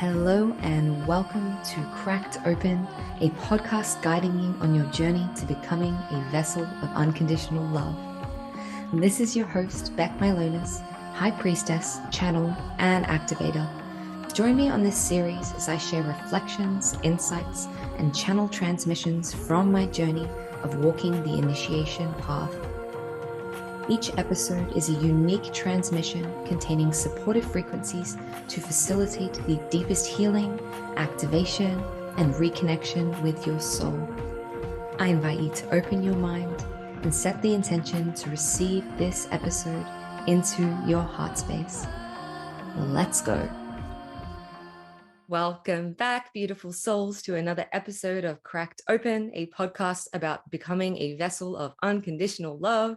Hello and welcome to Cracked Open, a podcast guiding you on your journey to becoming a vessel of unconditional love. This is your host, Beck Milonas, High Priestess, Channel, and Activator. Join me on this series as I share reflections, insights, and channel transmissions from my journey of walking the initiation path. Each episode is a unique transmission containing supportive frequencies to facilitate the deepest healing, activation, and reconnection with your soul. I invite you to open your mind and set the intention to receive this episode into your heart space. Let's go. Welcome back, beautiful souls, to another episode of Cracked Open, a podcast about becoming a vessel of unconditional love.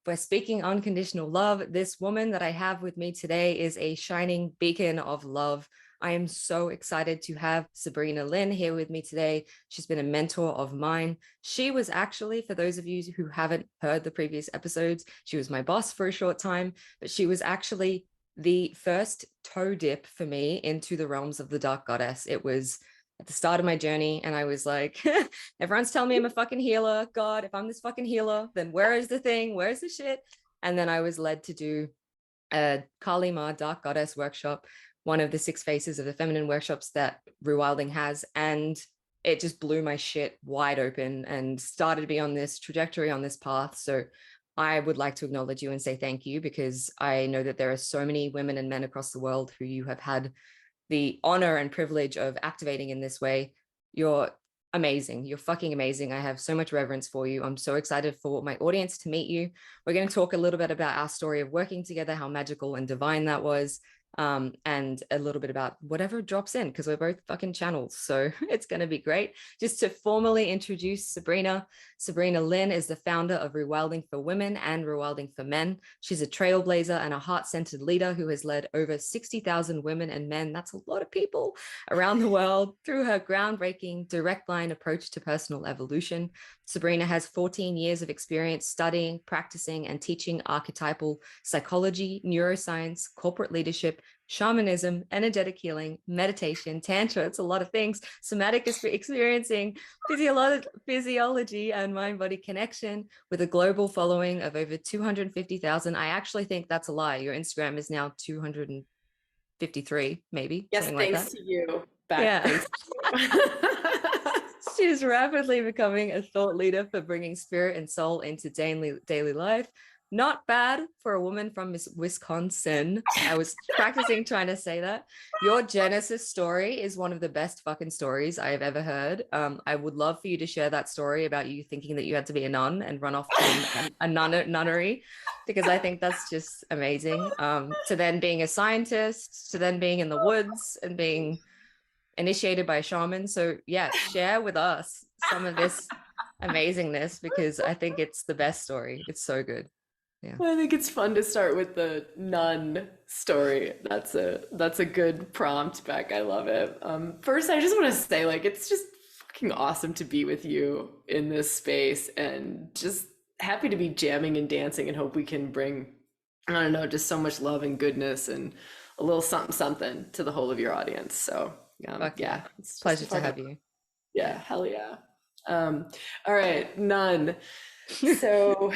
We're speaking unconditional love. This woman that I have with me today is a shining beacon of love. I am so excited to have Sabrina Lynn here with me today. She's been a mentor of mine. She was actually, for those of you who haven't heard the previous episodes, she was my boss for a short time, but she was actually the first toe dip for me into the realms of the dark goddess. It was at the start of my journey, and I was like, everyone's telling me I'm a fucking healer. God, if I'm this fucking healer, then where is the thing? Where's the shit? And then I was led to do a Kali Ma Dark Goddess workshop, one of the 6 faces of the feminine workshops that Rewilding has. And it just blew my shit wide open and started me on this trajectory, on this path. So I would like to acknowledge you and say thank you, because I know that there are so many women and men across the world who you have had the honor and privilege of activating in this way. You're amazing. You're fucking amazing. I have so much reverence for you. I'm so excited for my audience to meet you. We're going to talk a little bit about our story of working together, how magical and divine that was, and a little bit about whatever drops in, because we're both fucking channels. So it's going to be great. Just to formally introduce Sabrina Lynn is the founder of Rewilding for Women and Rewilding for Men. She's a trailblazer and a heart-centered leader who has led over 60,000 women and men, that's a lot of people, around the world through her groundbreaking direct line approach to personal evolution. Sabrina has 14 years of experience studying, practicing, and teaching archetypal psychology, neuroscience, corporate leadership, shamanism, energetic healing, meditation, tantra, it's a lot of things, somatic experiencing, physiology, and mind-body connection, with a global following of over 250,000. I actually think that's a lie. Your Instagram is now 253, maybe. Yes, something like thanks that. to you. Back, yeah. Thanks to you. She's rapidly becoming a thought leader for bringing spirit and soul into daily life. Not bad for a woman from Wisconsin. I was practicing trying to say that. Your Genesis story is one of the best fucking stories I have ever heard. I would love for you to share that story about you thinking that you had to be a nun and run off to a nunnery, because I think that's just amazing. To then being a scientist, to then being in the woods and being initiated by a shaman. So yeah, share with us some of this amazingness, because I think it's the best story. It's so good. Yeah. I think it's fun to start with the nun story. That's a good prompt, Beck. I love it. First, I just want to say, like, it's just fucking awesome to be with you in this space, and just happy to be jamming and dancing, and hope we can bring, I don't know, just so much love and goodness and a little something to the whole of your audience. So yeah, it's a pleasure to have you. Yeah, hell yeah. All right, none. So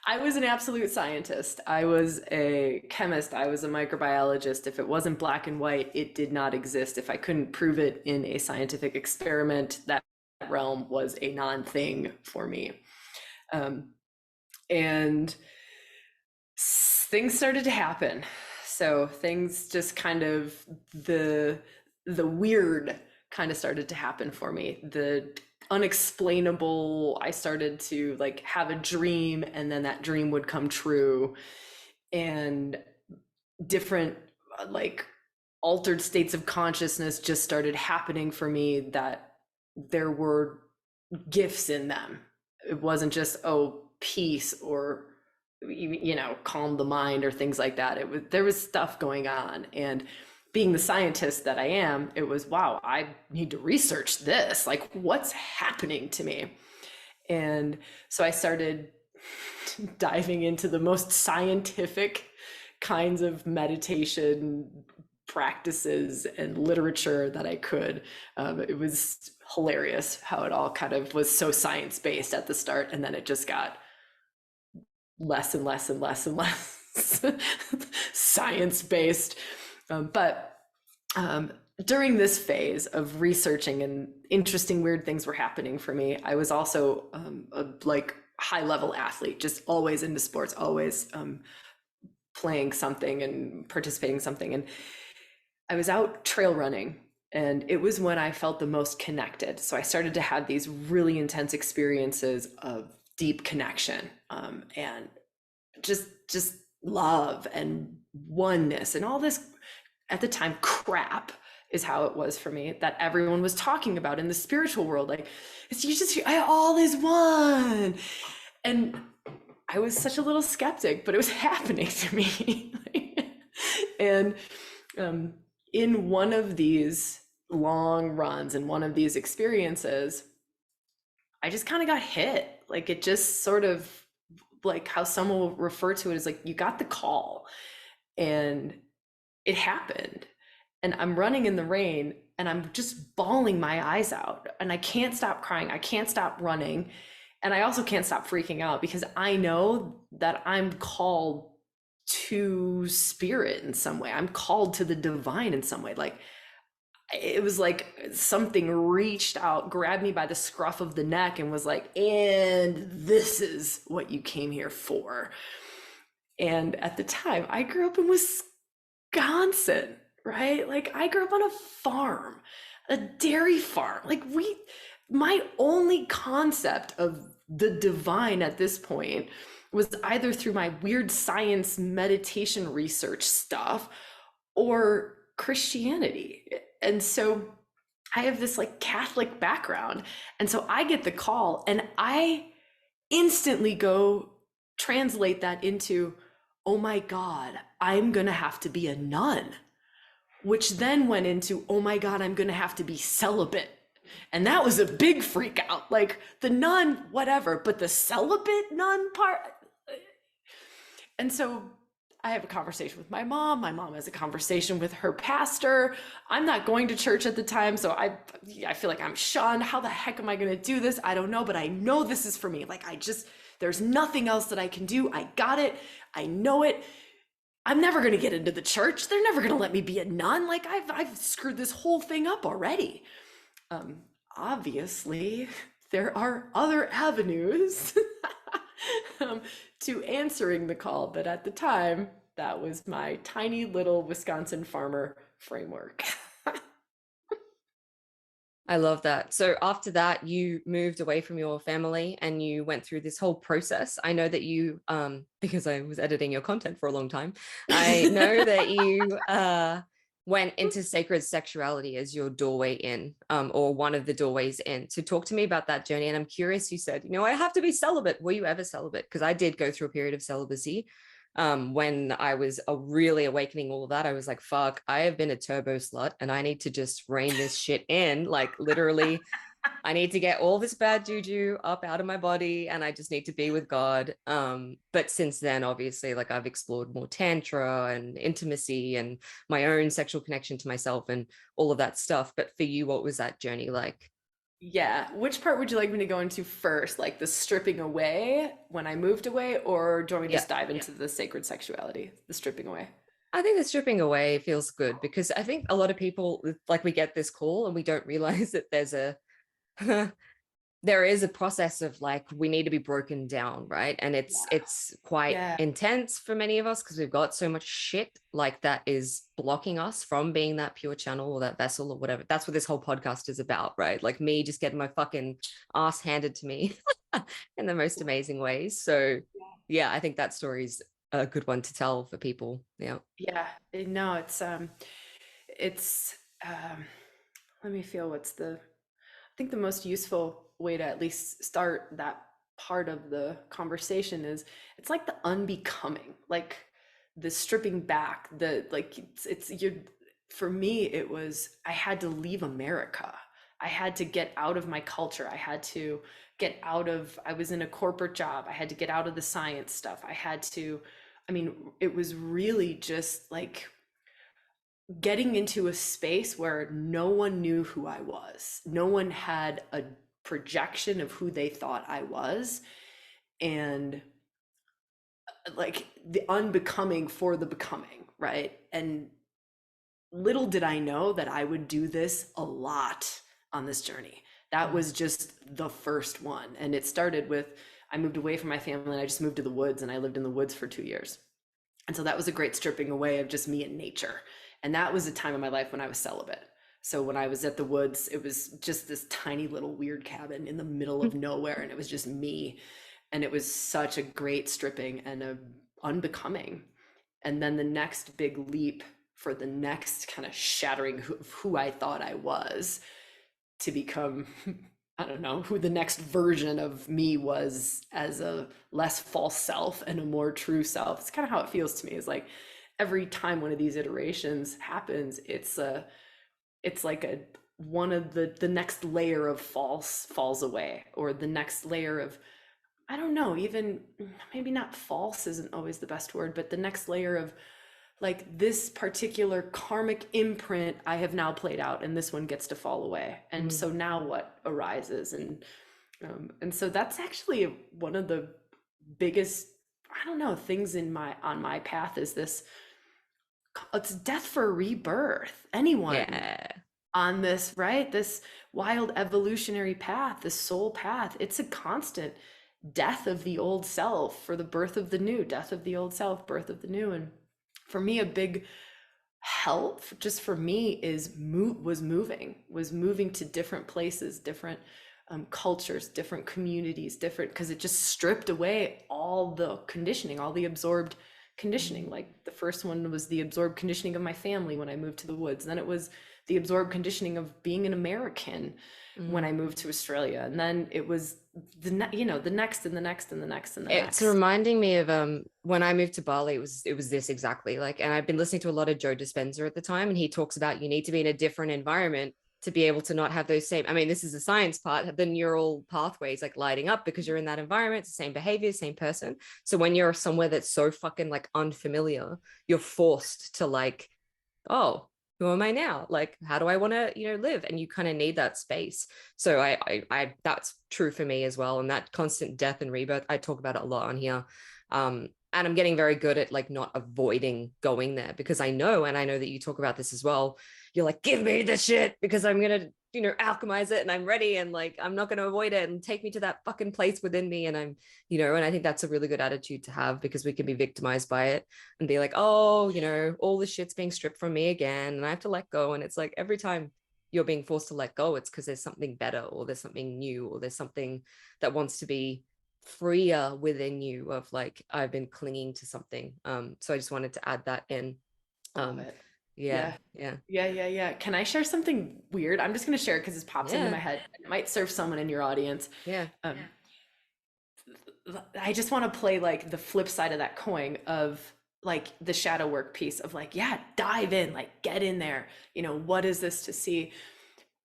I was an absolute scientist. I was a chemist. I was a microbiologist. If it wasn't black and white, it did not exist. If I couldn't prove it in a scientific experiment, that realm was a non-thing for me. And things started to happen. So things just kind of, the weird kind of started to happen for me. The unexplainable, I started to like have a dream, and then that dream would come true, and different like altered states of consciousness just started happening for me, that there were gifts in them. It wasn't just, oh, peace, or calm the mind, or things like that. There was stuff going on, and being the scientist that I am, it was, wow, I need to research this. Like, what's happening to me? And so I started diving into the most scientific kinds of meditation, practices and literature that I could. It was hilarious how it all kind of was so science based at the start, and then it just got less and less and less and less science based. But during this phase of researching and interesting weird things were happening for me, I was also a like high level athlete, just always into sports, always playing something and participating in something. And I was out trail running, and it was when I felt the most connected. So I started to have these really intense experiences of deep connection, and just love and oneness and all this, at the time, crap is how it was for me, that everyone was talking about in the spiritual world. Like, it's you just all is one. And I was such a little skeptic, but it was happening to me. And in one of these long runs, in one of these experiences, I just kind of got hit. Like, it just sort of, like how someone will refer to it as like, you got the call, and it happened. And I'm running in the rain, and I'm just bawling my eyes out, and I can't stop crying. I can't stop running. And I also can't stop freaking out, because I know that I'm called to spirit in some way. I'm called to the divine in some way. Like, it was like something reached out, grabbed me by the scruff of the neck, and was like, and this is what you came here for. And at the time, I grew up in Wisconsin, right? Like, I grew up on a farm, a dairy farm. Like, my only concept of the divine at this point was either through my weird science meditation research stuff or Christianity. And so I have this like Catholic background. And so I get the call, and I instantly go translate that into, oh my God, I'm going to have to be a nun, which then went into, oh my God, I'm going to have to be celibate. And that was a big freak out. Like, the nun, whatever, but the celibate nun part. And so I have a conversation with my mom. My mom has a conversation with her pastor. I'm not going to church at the time, so I feel like I'm shunned. How the heck am I going to do this? I don't know, but I know this is for me. Like, there's nothing else that I can do. I got it. I know it. I'm never going to get into the church. They're never going to let me be a nun. Like, I've screwed this whole thing up already. Obviously, there are other avenues to answering the call, but at the time, that was my tiny little Wisconsin farmer framework. I love that. So after that, you moved away from your family and you went through this whole process. I know that you, because I was editing your content for a long time, I know that you went into sacred sexuality as your doorway in, or one of the doorways in. So talk to me about that journey. And I'm curious, you said, I have to be celibate. Were you ever celibate? Because I did go through a period of celibacy. When I was really awakening all of that, I was like, fuck, I have been a turbo slut and I need to just rein this shit in. Like, literally, I need to get all this bad juju up out of my body, and I just need to be with God. But since then, obviously, like, I've explored more tantra and intimacy and my own sexual connection to myself and all of that stuff. But for you, what was that journey like? Yeah. Which part would you like me to go into first? Like the stripping away when I moved away, or do you want me to Yeah. just dive into the sacred sexuality, the stripping away? I think the stripping away feels good, because I think a lot of people, like, we get this call and we don't realize that there is a process of, like, we need to be broken down, right? And it's quite Yeah. intense for many of us, because we've got so much shit like that is blocking us from being that pure channel or that vessel or whatever. That's what this whole podcast is about, right? Like, me just getting my fucking ass handed to me in the most amazing ways. So yeah, I think that story's a good one to tell for people. Yeah. Yeah. No, it's let me feel what's I think the most useful way to at least start that part of the conversation is, it's like the unbecoming, like the stripping back, the like it's you for me, it was, I had to leave America. I had to get out of my culture. I had to get out of, I was in a corporate job. I had to get out of the science stuff. I had to, I mean, it was really just like getting into a space where no one knew who I was. No one had a projection of who they thought I was. And like the unbecoming for the becoming, right? And little did I know that I would do this a lot on this journey. That Mm. was just the first one. And it started with I moved away from my family and I just moved to the woods and I lived in the woods for 2 years. And so that was a great stripping away of just me and nature. And that was a time in my life when I was celibate. So when I was at the woods, it was just this tiny little weird cabin in the middle of nowhere. And it was just me. And it was such a great stripping and a unbecoming. And then the next big leap for the next kind of shattering of who I thought I was to become, I don't know, who the next version of me was as a less false self and a more true self. It's kind of how it feels to me. Is like every time one of these iterations happens, it's like a one of the next layer of false falls away, or the next layer of, I don't know, even maybe not false isn't always the best word, but the next layer of like this particular karmic imprint I have now played out and this one gets to fall away. And Mm. so now what arises? And so that's actually one of the biggest, I don't know, things in my on my path is this, it's death for rebirth. Anyone Yeah. on this, right? This wild evolutionary path, this soul path, it's a constant death of the old self for the birth of the new, death of the old self, birth of the new. And for me, a big help just for me is was moving to different places, different cultures, different communities, different, because it just stripped away all the conditioning, all the absorbed conditioning. Mm. Like the first one was the absorbed conditioning of my family when I moved to the woods. Then it was the absorbed conditioning of being an American when I Mm. moved to Australia. And then it was the next and the next and the next and the It's next. reminding me of when I moved to Bali, it was this exactly like, and I've been listening to a lot of Joe Dispenza at the time, and he talks about you need to be in a different environment to be able to not have those same, I mean, this is the science part, the neural pathways like lighting up because you're in that environment, it's the same behavior, same person. So when you're somewhere that's so fucking like unfamiliar, you're forced to like, oh, who am I now? Like, how do I want to, live? And you kind of need that space. So that's true for me as well. And that constant death and rebirth, I talk about it a lot on here. And I'm getting very good at like not avoiding going there because I know, and I know that you talk about this as well. You're like, give me the shit because I'm gonna, alchemize it and I'm ready and like I'm not gonna avoid it and take me to that fucking place within me. And and I think that's a really good attitude to have because we can be victimized by it and be like, oh, all this shit's being stripped from me again and I have to let go. And it's like every time you're being forced to let go, it's because there's something better or there's something new or there's something that wants to be freer within you of like, I've been clinging to something. So I just wanted to add that in. Love Um, it. yeah, Yeah. yeah, Yeah. Can I share something weird? I'm just going to share it because it pops into yeah, my head. It might serve someone in your audience. yeah. Um, I just want to play like the flip side of that coin of like the shadow work piece of like, yeah, dive in, like get in there. What is this to see?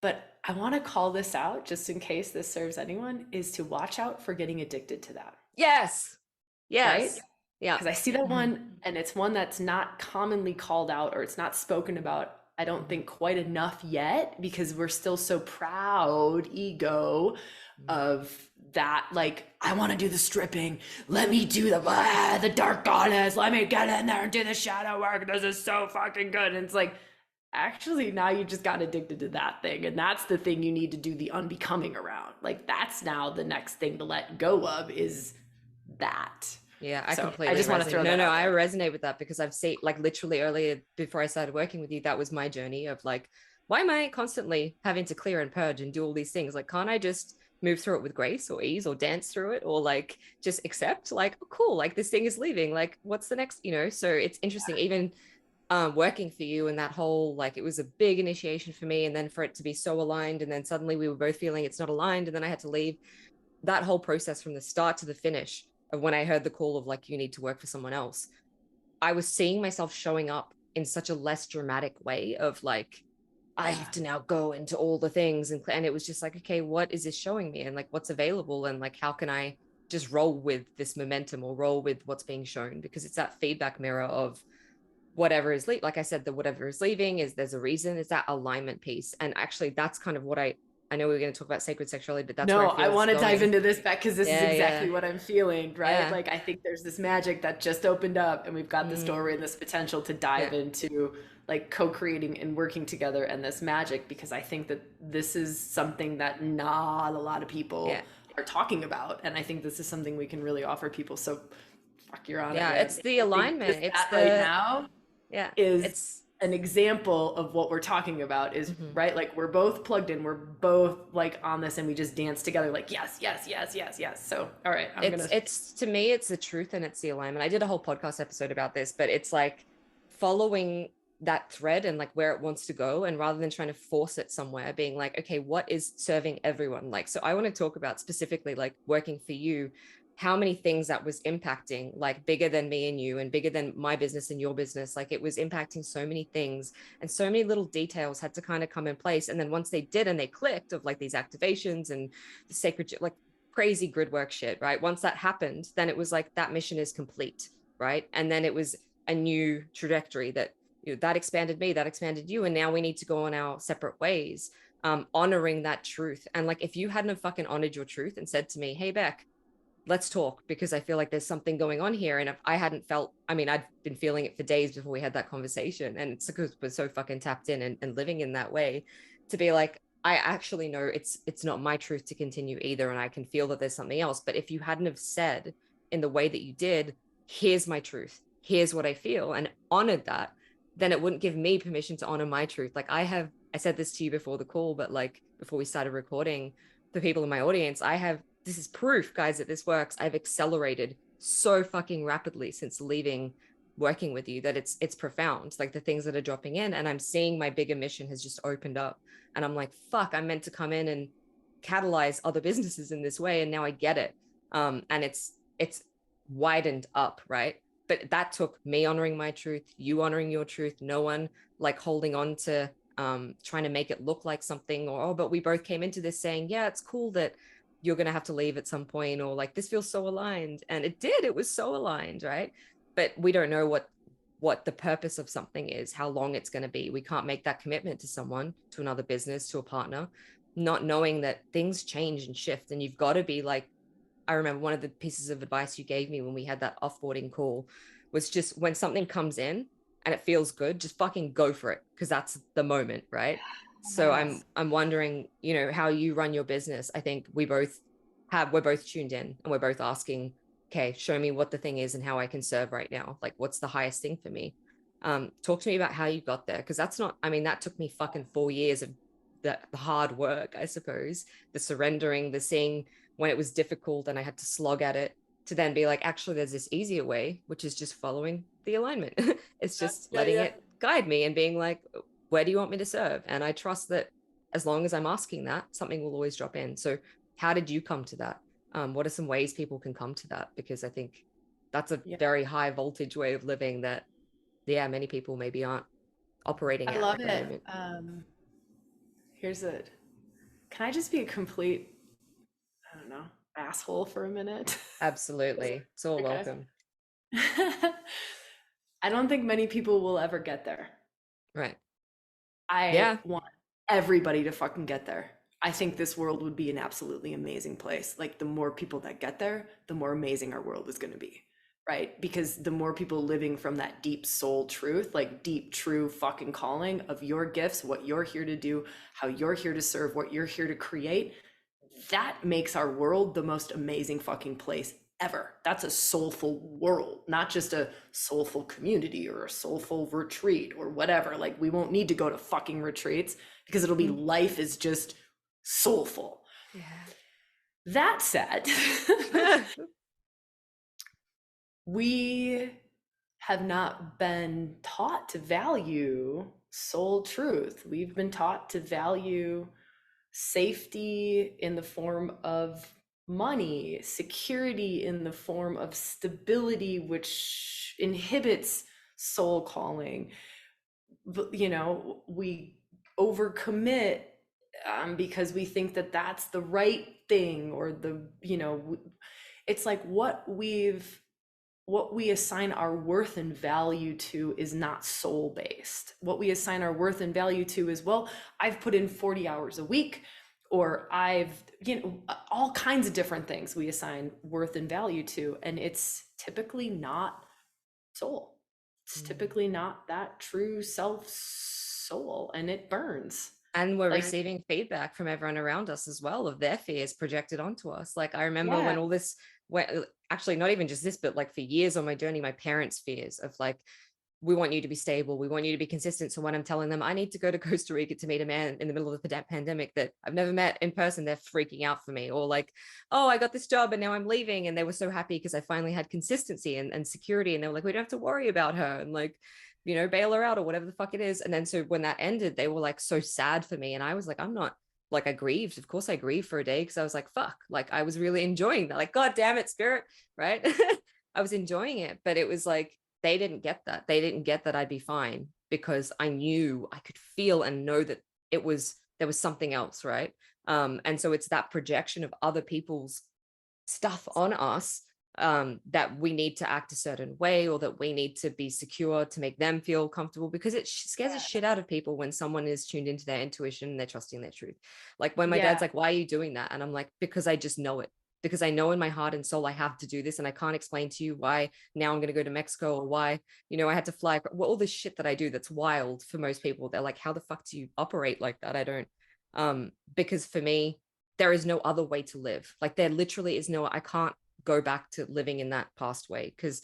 But I want to call this out just in case this serves anyone is to watch out for getting addicted to that, Yes, right? yes, yeah. Because I see that one and it's one that's not commonly called out or it's not spoken about, I don't think quite enough yet because we're still so proud, ego of that. Like, I want to do the stripping. Let me do the dark goddess. Let me get in there and do the shadow work. This is so fucking good. And it's like, actually, now you just got addicted to that thing. And that's the thing you need to do the unbecoming around. Like, that's now the next thing to let go of is that. Yeah, I So I completely just want to resonate. throw No, that no, out I there. resonate with that because I've seen like literally earlier before I started working with you, that was my journey of like, why am I constantly having to clear and purge and do all these things? Like, can't I just move through it with grace or ease or dance through it or like just accept like, oh, cool, like this thing is leaving. Like, what's the next, So it's interesting, even working for you and that whole like it was a big initiation for me and then for it to be so aligned and then suddenly we were both feeling it's not aligned and then I had to leave that whole process from the start to the finish of when I heard the call of like, you need to work for someone else, I was seeing myself showing up in such a less dramatic way of like, I have to now go into all the things. And it was just like, okay, what is this showing me? And like, what's available? And like, how can I just roll with this momentum or roll with what's being shown? Because it's that feedback mirror of whatever is like I said, the whatever is leaving is there's a reason, is that alignment piece. And actually that's kind of what I know we're going to talk about sacred sexuality, but that's where No, I I feel it's want to dive going. into this back because this is Yeah, yeah, exactly what I'm feeling, right? yeah. Like, I think there's this magic that just opened up, and we've got this Mm, doorway and this potential to yeah, dive into like co-creating and working together and this magic, because I think that this is something that not a lot of yeah, people are talking about. And I think this is something we can really offer people. So, fuck, you're on it, yeah. man. It's the I think just alignment. It's that right the, now yeah, is it's, an example of what we're talking about is mhm. right, like we're both plugged in, we're both like on this, and we just dance together like yes, yes, yes, yes, yes. So all right, I'm gonna It's to me, it's the truth and it's the alignment. I did a whole podcast episode about this, but it's like following that thread and like where it wants to go. And rather than trying to force it somewhere, being like, okay, what is serving everyone? Like, so I want to talk about specifically like working for you, how many things that was impacting, like bigger than me and you and bigger than my business and your business. Like it was impacting so many things and so many little details had to kind of come in place. And then once they did and they clicked of like these activations and the sacred, like crazy grid work shit, right? Once that happened, then it was like that mission is complete, right? And then it was a new trajectory that that expanded me, that expanded you, and now we need to go on our separate ways, honoring that truth. And like, if you hadn't have fucking honored your truth and said to me, "Hey, Beck, let's talk because I feel like there's something going on here." And if I hadn't felt, I mean, I'd been feeling it for days before we had that conversation. And it's because we're so fucking tapped in and living in that way to be like, I actually know it's not my truth to continue either. And I can feel that there's something else. But if you hadn't have said in the way that you did, here's my truth, here's what I feel, and honored that, then it wouldn't give me permission to honor my truth. Like I said this to you before the call, but like before we started recording, the people in my audience, I have, this is proof, guys, that this works. I've accelerated so fucking rapidly since leaving working with you that it's profound. Like the things that are dropping in, and I'm seeing my bigger mission has just opened up. And I'm like, fuck, I'm meant to come in and catalyze other businesses in this way. And now I get it. And it's widened up, right? But that took me honoring my truth, you honoring your truth, no one like holding on to trying to make it look like something, or oh, but we both came into this saying, yeah, it's cool that you're going to have to leave at some point, or like this feels so aligned. And it did, it was so aligned, right? But we don't know what the purpose of something is, how long it's going to be. We can't make that commitment to someone, to another business, to a partner, not knowing that things change and shift. And you've got to be like, I remember one of the pieces of advice you gave me when we had that offboarding call was just when something comes in and it feels good, just fucking go for it because that's the moment, right? So yes, I'm wondering, how you run your business. I think we're both tuned in and we're both asking, okay, show me what the thing is and how I can serve right now. Like what's the highest thing for me? Talk to me about how you got there. Cause that's not, I mean, that took me fucking 4 years of the hard work, I suppose, the surrendering, the seeing when it was difficult and I had to slog at it, to then be like, actually, there's this easier way, which is just following the alignment. It's yeah, just yeah, letting yeah. it guide me and being like, where do you want me to serve? And I trust that as long as I'm asking that, something will always drop in. So, how did you come to that? What are some ways people can come to that? Because I think that's a Yeah. very high voltage way of living that, yeah, many people maybe aren't operating I at love the it. moment. Here's it. Can I just be a complete, I don't know, asshole for a minute? Is it Absolutely. It's all okay? welcome. I don't think many people will ever get there. Right. I Yeah. want everybody to fucking get there. I think this world would be an absolutely amazing place. Like, the more people that get there, the more amazing our world is going to be, right? Because the more people living from that deep soul truth, like deep, true fucking calling of your gifts, what you're here to do, how you're here to serve, what you're here to create, that makes our world the most amazing fucking place ever. That's a soulful world, not just a soulful community or a soulful retreat or whatever. Like, we won't need to go to fucking retreats because it'll be life is just soulful. Yeah. That said, we have not been taught to value soul truth. We've been taught to value safety in the form of money, security in the form of stability, which inhibits soul calling. We overcommit because we think that that's the right thing, or it's like what we've what we assign our worth and value to is not soul based. What we assign our worth and value to is, well, I've put in 40 hours a week, or I've, all kinds of different things we assign worth and value to. And it's typically not soul. It's Mm. typically not that true self soul, and it burns. And we're Like, receiving feedback from everyone around us as well of their fears projected onto us. Like I remember yeah, when all this went, actually not even just this, but like for years on my journey, my parents' fears of like, we want you to be stable. We want you to be consistent. So when I'm telling them I need to go to Costa Rica to meet a man in the middle of the pandemic that I've never met in person, they're freaking out for me. Or like, oh, I got this job and now I'm leaving. And they were so happy because I finally had consistency and security. And they were like, we don't have to worry about her. And like, bail her out or whatever the fuck it is. And then so when that ended, they were like so sad for me. And I was like, I'm not like, I grieved. Of course I grieved for a day because I was like, fuck, like I was really enjoying that. Like, God damn it, spirit, right? I was enjoying it. But it was like, they didn't get that. They didn't get that I'd be fine because I knew I could feel and know that there was something else, right? And so it's that projection of other people's stuff on us, that we need to act a certain way or that we need to be secure to make them feel comfortable, because it scares the shit out of people when someone is tuned into their intuition and they're trusting their truth. Like when my yeah, dad's like, why are you doing that? And I'm like, because I just know it. Because I know in my heart and soul I have to do this, and I can't explain to you why now I'm going to go to Mexico, or why I had to fly. Well, all this shit that I do that's wild for most people. They're like, how the fuck do you operate like that? I don't. Because for me, there is no other way to live. Like there literally is no. I can't go back to living in that past way, because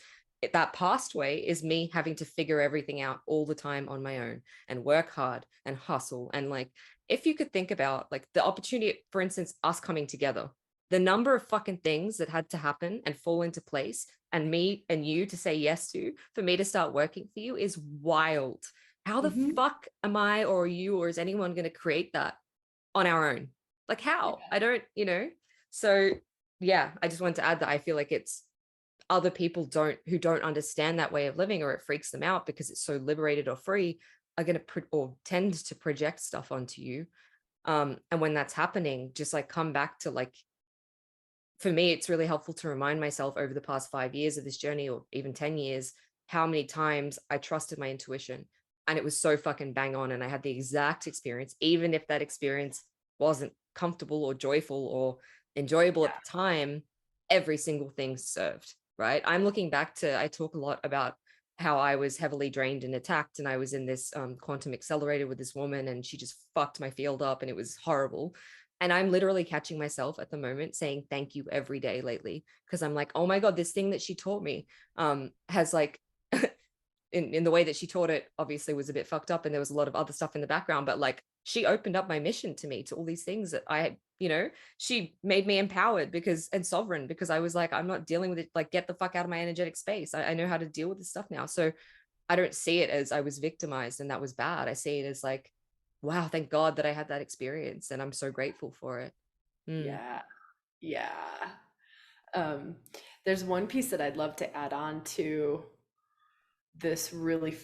that past way is me having to figure everything out all the time on my own and work hard and hustle. And like, if you could think about like the opportunity, for instance, us coming together, the number of fucking things that had to happen and fall into place and me and you to say yes to, for me to start working for you, is wild. How the hmm fuck am I or you or is anyone going to create that on our own? Like how? I don't, so yeah, I just wanted to add that I feel like it's other people who don't understand that way of living, or it freaks them out because it's so liberated or free, are going to or tend to project stuff onto you. And when that's happening, just like come back to like, for me, it's really helpful to remind myself over the past 5 years of this journey, or even 10 years, how many times I trusted my intuition and it was so fucking bang on. And I had the exact experience, even if that experience wasn't comfortable or joyful or enjoyable at yeah, the time, every single thing served, right? I'm looking back to, I talk a lot about how I was heavily drained and attacked. And I was in this quantum accelerator with this woman, and she just fucked my field up and it was horrible. And I'm literally catching myself at the moment saying thank you every day lately, because I'm like, oh my God, this thing that she taught me has like, in the way that she taught it, obviously was a bit fucked up and there was a lot of other stuff in the background, but like she opened up my mission to me, to all these things that she made me empowered and sovereign, because I was like, I'm not dealing with it. Like, get the fuck out of my energetic space. I know how to deal with this stuff now. So I don't see it as I was victimized and that was bad. I see it as like, wow, thank God that I had that experience and I'm so grateful for it. Mm. yeah, yeah. Um, there's one piece that I'd love to add on to this really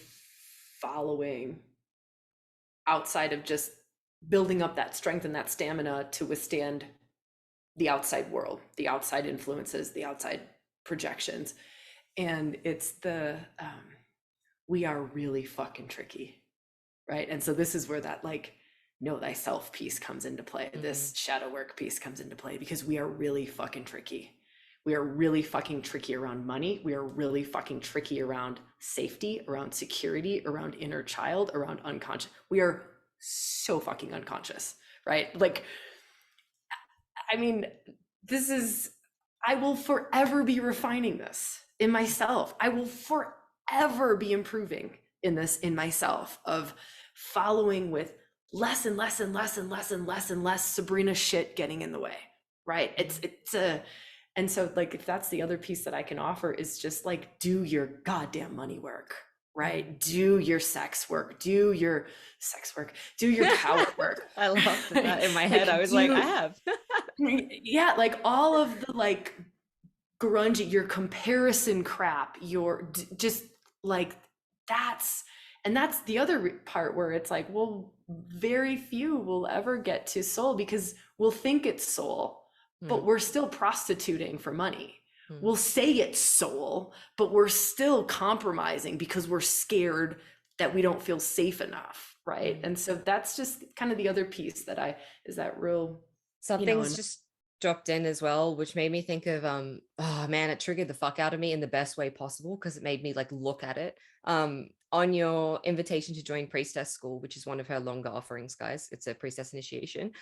following, outside of just building up that strength and that stamina to withstand the outside world, the outside influences, the outside projections. And it's we are really fucking tricky, right? And so this is where that like know thyself piece comes into play. Mm. This shadow work piece comes into play, because we are really fucking tricky. We are really fucking tricky around money. We are really fucking tricky around safety, around security, around inner child, around unconscious. We are so fucking unconscious, right? Like, I mean, this is, I will forever be refining this in myself. I will forever be improving in this in myself, of following with less and less and less and less and less and less Sabrina shit getting in the way, right? It's a, and so like, if that's the other piece that I can offer, is just like, do your goddamn money work, Mm. right? Do your sex work, do your sex work, do your power work. I laughed at that in my head. I Like, was like, I do, have. yeah, like all of the like grungy, your comparison crap, your just like, that's, and that's the other part where it's like, well, very few will ever get to soul, because we'll think it's soul, but Mm. we're still prostituting for money, Mm. We'll say it's soul, but we're still compromising because we're scared that we don't feel safe enough, right? Mm. And so that's just kind of the other piece that I is that real, you know, Something's and just dropped in as well, which made me think of oh man, it triggered the fuck out of me in the best way possible because it made me like look at it. On your invitation to join priestess school, which is one of her longer offerings, guys. It's a priestess initiation.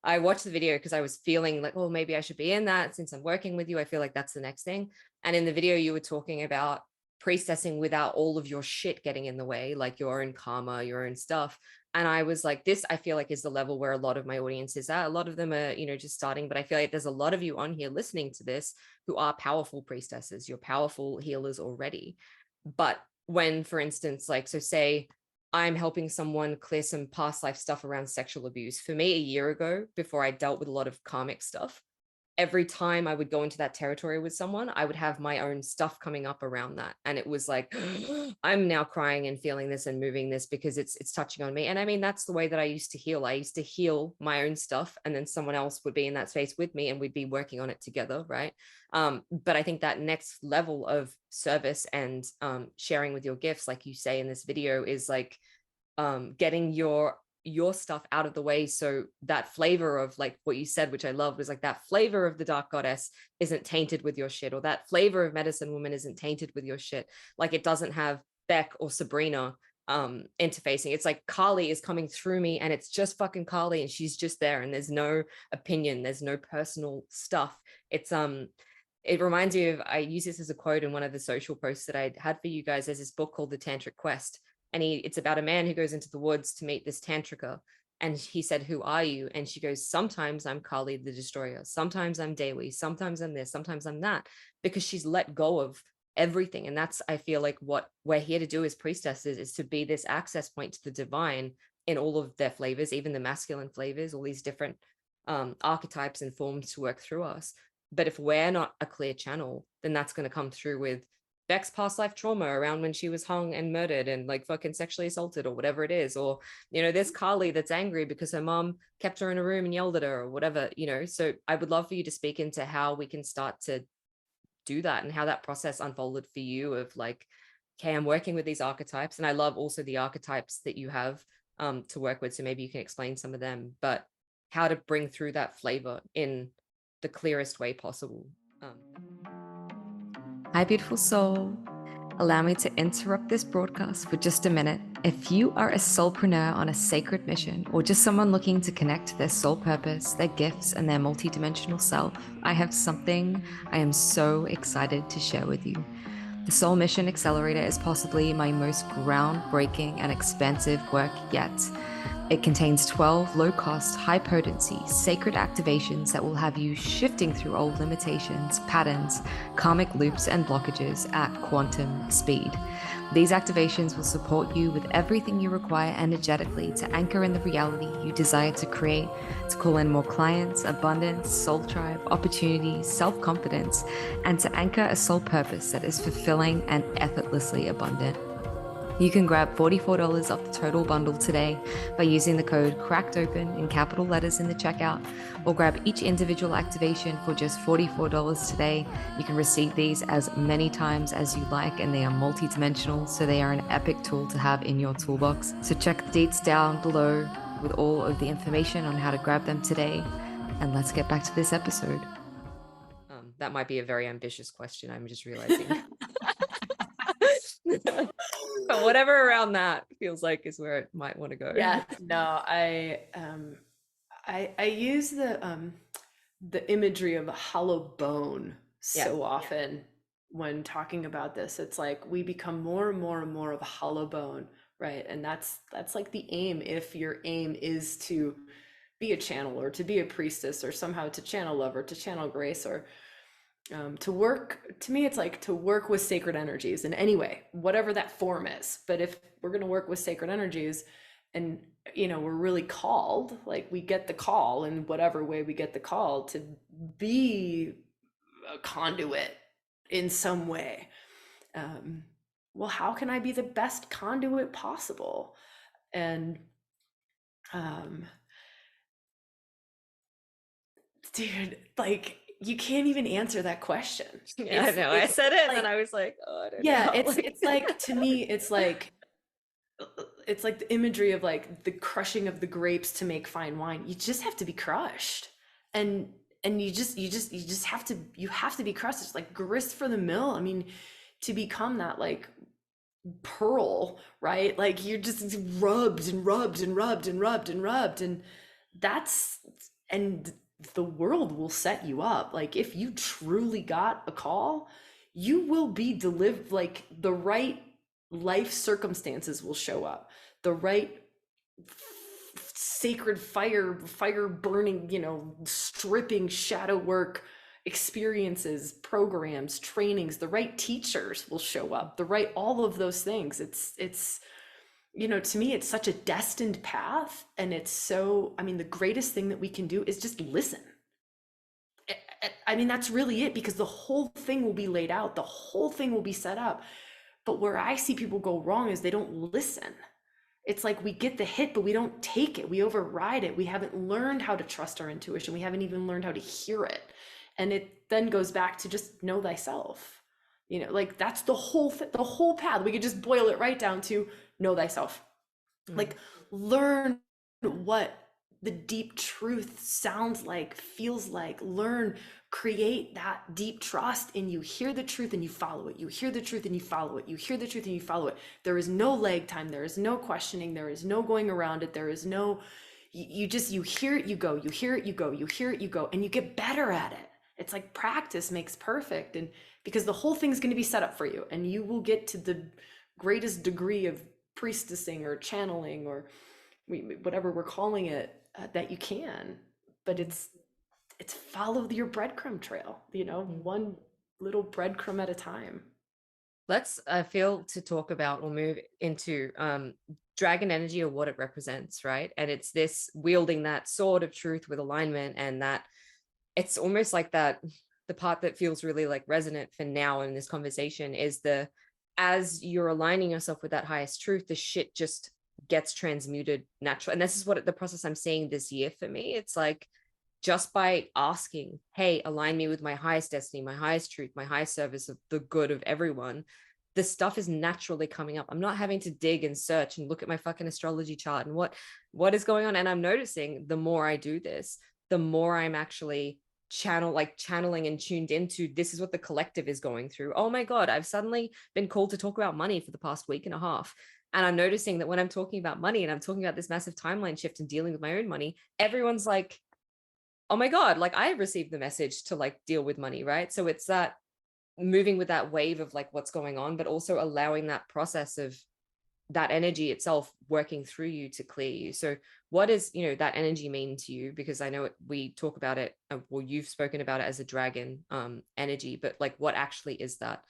I watched the video because I was feeling like, oh, maybe I should be in that since I'm working with you. I feel like that's the next thing. And in the video, you were talking about priestessing without all of your shit getting in the way, like your own karma, your own stuff. And I was like, this, I feel like is the level where a lot of my audience is at. A lot of them are, just starting, but I feel like there's a lot of you on here listening to this who are powerful priestesses. You're powerful healers already. But when, for instance, like, so say I'm helping someone clear some past life stuff around sexual abuse. For me, a year ago, before I dealt with a lot of karmic stuff, every time I would go into that territory with someone, I would have my own stuff coming up around that. And it was like, I'm now crying and feeling this and moving this because it's touching on me. And I mean, that's the way that I used to heal. I used to heal my own stuff, and then someone else would be in that space with me and we'd be working on it together. Right. But I think that next level of service and sharing with your gifts, like you say in this video, is like getting your stuff out of the way, so that flavor of like what you said, which I love, was like that flavor of the dark goddess isn't tainted with your shit, or that flavor of medicine woman isn't tainted with your shit. Like it doesn't have Beck or Sabrina interfacing. It's like Kali is coming through me and it's just fucking Kali and she's just there and there's no opinion, there's no personal stuff. It's it reminds me of, I use this as a quote in one of the social posts that I had for you guys. There's this book called The Tantric Quest, and it's about a man who goes into the woods to meet this tantrika, and he said, who are you? And she goes, sometimes I'm Kali the destroyer, sometimes I'm Dewi, sometimes I'm this, sometimes I'm that, because she's let go of everything. And that's, I feel like, what we're here to do as priestesses, is to be this access point to the divine in all of their flavors, even the masculine flavors, all these different archetypes and forms to work through us. But if we're not a clear channel, then that's going to come through with Beck's past life trauma around when she was hung and murdered and like fucking sexually assaulted or whatever it is. Or, there's Carly that's angry because her mom kept her in a room and yelled at her or whatever, So I would love for you to speak into how we can start to do that and how that process unfolded for you of like, okay, I'm working with these archetypes. And I love also the archetypes that you have to work with. So maybe you can explain some of them, but how to bring through that flavor in the clearest way possible. Hi, beautiful soul. Allow me to interrupt this broadcast for just a minute. If you are a soulpreneur on a sacred mission, or just someone looking to connect to their soul purpose, their gifts, and their multidimensional self, I have something I am so excited to share with you. The Soul Mission Accelerator is possibly my most groundbreaking and expansive work yet. It contains 12 low-cost, high-potency, sacred activations that will have you shifting through old limitations, patterns, karmic loops, and blockages at quantum speed. These activations will support you with everything you require energetically to anchor in the reality you desire to create, to call in more clients, abundance, soul tribe, opportunities, self-confidence, and to anchor a soul purpose that is fulfilling and effortlessly abundant. You can grab $44 off the total bundle today by using the code CRACKEDOPEN in capital letters in the checkout, or grab each individual activation for just $44 today. You can receive these as many times as you like, and they are multi-dimensional, so they are an epic tool to have in your toolbox. So check the deets down below with all of the information on how to grab them today, and let's get back to this episode. That might be a very ambitious question, I'm just realizing. But whatever around that feels like is where it might want to go. yeah, no, I use the imagery of a hollow bone Yeah. so often when talking about this. It's like we become more and more and more of a hollow bone, right? And that's like the aim. If your aim is to be a channel or to be a priestess or somehow to channel love or to channel grace or to work, to me it's like to work with sacred energies in any way, whatever that form is. But if we're going to work with sacred energies and we're really called, like we get the call in whatever way we get the call to be a conduit in some way, well, how can I be the best conduit possible? And dude, like you can't even answer that question. Yeah, I know. I said it and then Like, I was like, oh, I don't yeah, know. Like, it's like, to me, it's like the imagery of like the crushing of the grapes to make fine wine. You just have to be crushed. And you just have to be crushed. It's like grist for the mill. I mean, to become that like pearl, right? Like you're just rubbed and rubbed and rubbed and rubbed and rubbed. And that's, and the world will set you up. Like if you truly got a call, you will be delivered, like the right life circumstances will show up. The right sacred fire burning, stripping shadow work experiences, programs, trainings, the right teachers will show up, the right, all of those things. It's to me, it's such a destined path. And it's so, I mean, the greatest thing that we can do is just listen. I mean, that's really it, because the whole thing will be laid out, the whole thing will be set up. But where I see people go wrong is they don't listen. It's like we get the hit, but we don't take it. We override it. We haven't learned how to trust our intuition. We haven't even learned how to hear it. And it then goes back to just know thyself. Like that's the whole path. We could just boil it right down to know thyself. Like learn what the deep truth sounds like, feels like. Learn, create that deep trust in you. Hear the truth and you follow it. You hear the truth and you follow it. You hear the truth and you follow it. There is no lag time. There is no questioning. There is no going around it. There is no, you hear it, you go, you hear it, you go, you hear it, you go, and you get better at it. It's like practice makes perfect. And because the whole thing's going to be set up for you, and you will get to the greatest degree of priestessing or channeling or whatever we're calling it, that you can. But it's follow your breadcrumb trail, one little breadcrumb at a time. let's feel to talk about or move into dragon energy, or what it represents, right? And it's this wielding that sword of truth with alignment, and that it's almost like that, the part that feels really like resonant for now in this conversation is the, as you're aligning yourself with that highest truth, the shit just gets transmuted naturally. And this is what the process I'm seeing this year for me. It's like just by asking, hey, align me with my highest destiny, my highest truth, my highest service of the good of everyone, the stuff is naturally coming up. I'm not having to dig and search and look at my fucking astrology chart and what is going on. And I'm noticing the more I do this, the more I'm actually channeling and tuned into, this is what the collective is going through. Oh my God, I've suddenly been called to talk about money for the past week and a half. And I'm noticing that when I'm talking about money and I'm talking about this massive timeline shift and dealing with my own money, everyone's like, oh my God, like I received the message to like deal with money, right? So it's that moving with that wave of like what's going on, but also allowing that process of that energy itself working through you to clear you. So what does that energy mean to you? Because I know we talk about it, well, you've spoken about it as a dragon energy, but like what actually is that?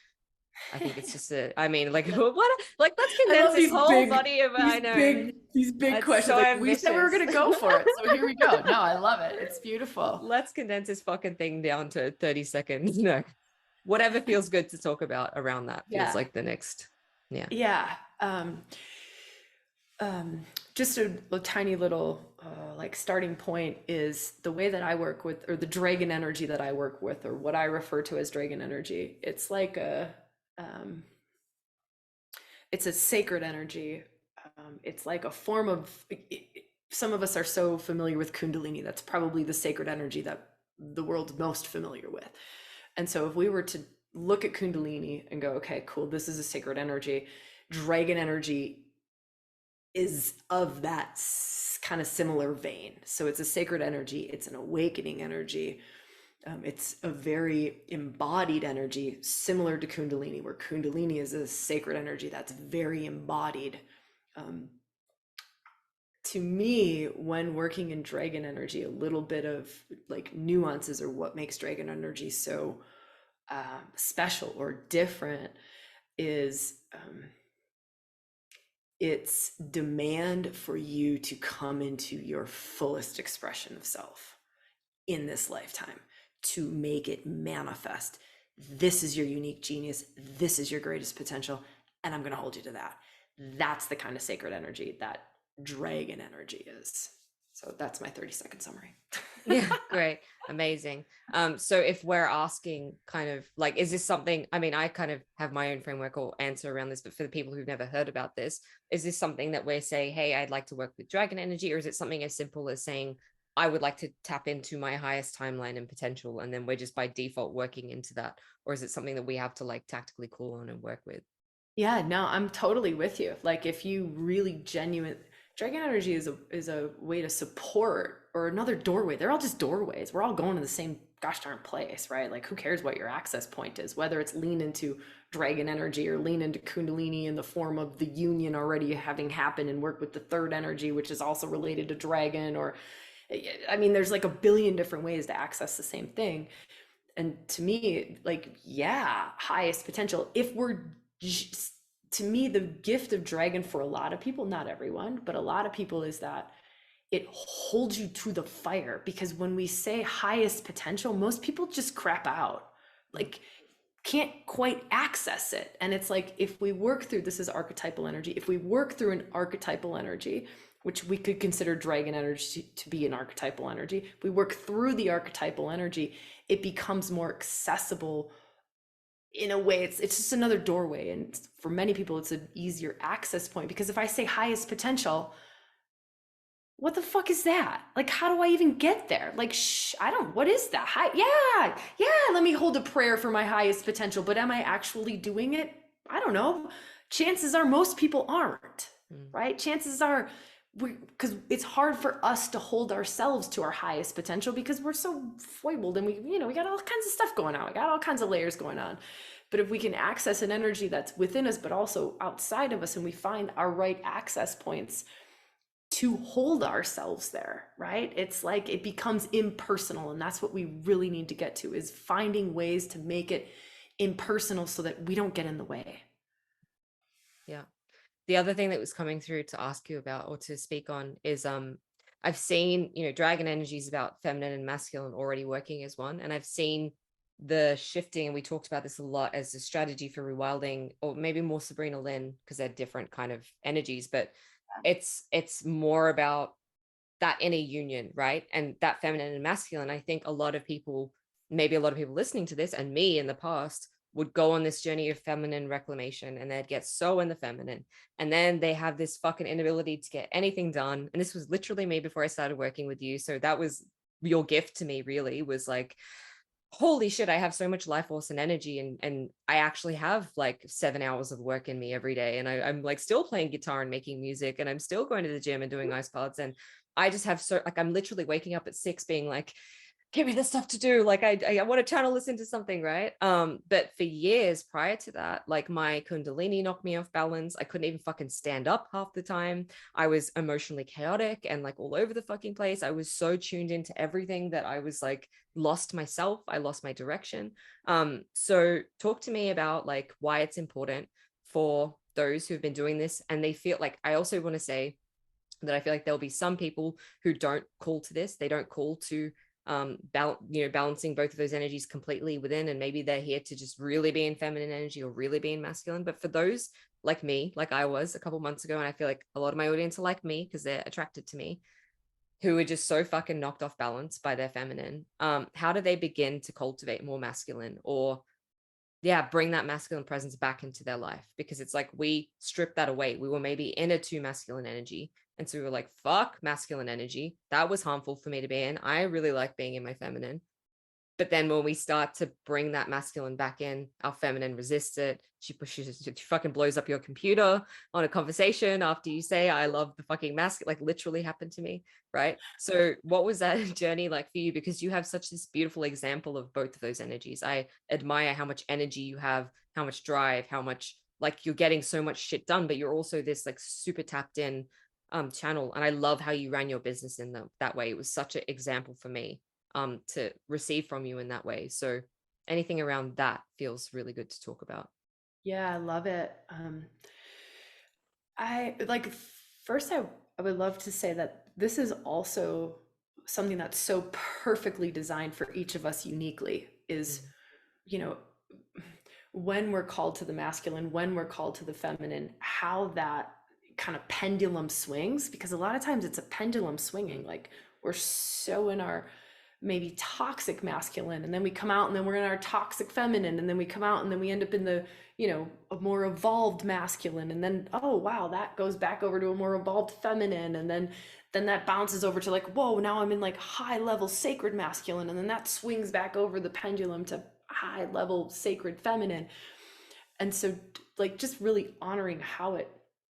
I think it's just I mean, like what, like let's I condense love this these whole big, body of, these I know big, these big it's so questions. Like we said, we were ambitious. going to go for it, so here we go. No, I love it. It's beautiful. Let's condense this fucking thing down to 30 seconds. No, whatever feels good to talk about around that feels Yeah, like the next. Yeah. yeah. Just a tiny little like starting point is the way that I work with, or the dragon energy that I work with, or what I refer to as dragon energy. It's like um, it's a sacred energy. It's like a form of, some of us are so familiar with Kundalini. That's probably the sacred energy that the world's most familiar with. And so if we were to look at Kundalini and go, okay, cool, this is a sacred energy, dragon energy is of that kind of similar vein. So it's a sacred energy, it's an awakening energy. It's a very embodied energy, similar to Kundalini, where Kundalini is a sacred energy that's very embodied. To me, when working in dragon energy, a little bit of like nuances or what makes dragon energy so special or different is its demand for you to come into your fullest expression of self in this lifetime, to make it manifest. This is your unique genius. This is your greatest potential. And I'm going to hold you to that. That's the kind of sacred energy that dragon energy is. So that's my 30-second summary. Yeah, great. Amazing. So if we're asking kind of like, is this something, I mean, I kind of have my own framework or answer around this, but for the people who've never heard about this, is this something that we're saying, hey, I'd like to work with dragon energy, or is it something as simple as saying, I would like to tap into my highest timeline and potential, and then we're just by default working into that? Or is it something that we have to like tactically call on and work with? Yeah, no, I'm totally with you. Like if you really genuine dragon energy is a way to support or another doorway. They're all just doorways. We're all going to the same gosh darn place, right? Like who cares what your access point is, whether it's lean into dragon energy or lean into kundalini in the form of the union already having happened and work with the third energy, which is also related to dragon or I mean, there's like a billion different ways to access the same thing. And to me, like, yeah, highest potential. If we're, to me, the gift of dragon for a lot of people, not everyone, but a lot of people is that it holds you to the fire. Because when we say highest potential, most people just crap out. Mm. Like, can't quite access it. And it's like, if we work through this is archetypal energy, if we work through an archetypal energy, which we could consider dragon energy to be an archetypal energy, if we work through the archetypal energy, it becomes more accessible in a way. It's just another doorway. And for many people, it's an easier access point because if I say highest potential, what the fuck is that? Like, how do I even get there? Like, I don't, what is that? Yeah, let me hold a prayer for my highest potential. But am I actually doing it? I don't know. Chances are most people aren't, Mm. right? Chances are, because it's hard for us to hold ourselves to our highest potential because we're so foibled and we got all kinds of stuff going on. We got all kinds of layers going on. But if we can access an energy that's within us, but also outside of us, and we find our right access points, to hold ourselves there, right? It's like it becomes impersonal. And that's what we really need to get to is finding ways to make it impersonal so that we don't get in the way. Yeah. The other thing that was coming through to ask you about or to speak on is I've seen, dragon energy is about feminine and masculine already working as one. And I've seen the shifting, and we talked about this a lot as a strategy for rewilding, or maybe more Sabrina Lynn, because they're different kind of energies, but it's more about that inner union, right? And that feminine and masculine. I think a lot of people, maybe a lot of people listening to this, and me in the past, would go on this journey of feminine reclamation and they'd get so in the feminine. And then they have this fucking inability to get anything done. And this was literally me before I started working with you. So that was your gift to me, really, was like, holy shit, I have so much life force and energy, and I actually have like 7 hours of work in me every day, and I'm like still playing guitar and making music, and I'm still going to the gym and doing ice baths, and I just have so like I'm literally waking up at 6 being like, give me the stuff to do, like I want to channel this into something, right? But for years prior to that, like my kundalini knocked me off balance. I couldn't even fucking stand up half the time. I was emotionally chaotic and like all over the fucking place. I was so tuned into everything that I was like lost myself. I lost my direction. So talk to me about like why it's important for those who've been doing this, and they feel like, I also want to say that I feel like there'll be some people who don't call to this. They don't call to balancing both of those energies completely within, and maybe they're here to just really be in feminine energy or really be in masculine. But for those like me, like I was a couple months ago, and I feel like a lot of my audience are like me because they're attracted to me, who are just so fucking knocked off balance by their feminine, how do they begin to cultivate more masculine, or yeah, bring that masculine presence back into their life? Because it's like we stripped that away. We were maybe in a too masculine energy. And so we were like, fuck masculine energy. That was harmful for me to be in. I really like being in my feminine. But then when we start to bring that masculine back in, our feminine resists it. She pushes, she fucking blows up your computer on a conversation after you say, I love the fucking masculine, like literally happened to me. Right. So what was that journey like for you? Because you have such this beautiful example of both of those energies. I admire how much energy you have, how much drive, how much like you're getting so much shit done, but you're also this like super tapped in channel. And I love how you ran your business in that way. It was such an example for me to receive from you in that way. So anything around that feels really good to talk about. Yeah, I love it. I like first I would love to say that this is also something that's so perfectly designed for each of us uniquely is, Mm. you know, when we're called to the masculine, when we're called to the feminine, how that kind of pendulum swings, because a lot of times it's a pendulum swinging. Like we're so in our maybe toxic masculine, and then we come out and then we're in our toxic feminine, and then we come out and then we end up in the, a more evolved masculine, and then, oh wow, that goes back over to a more evolved feminine, and then that bounces over to like, whoa, now I'm in like high level sacred masculine, and then that swings back over the pendulum to high level sacred feminine. And so like just really honoring how it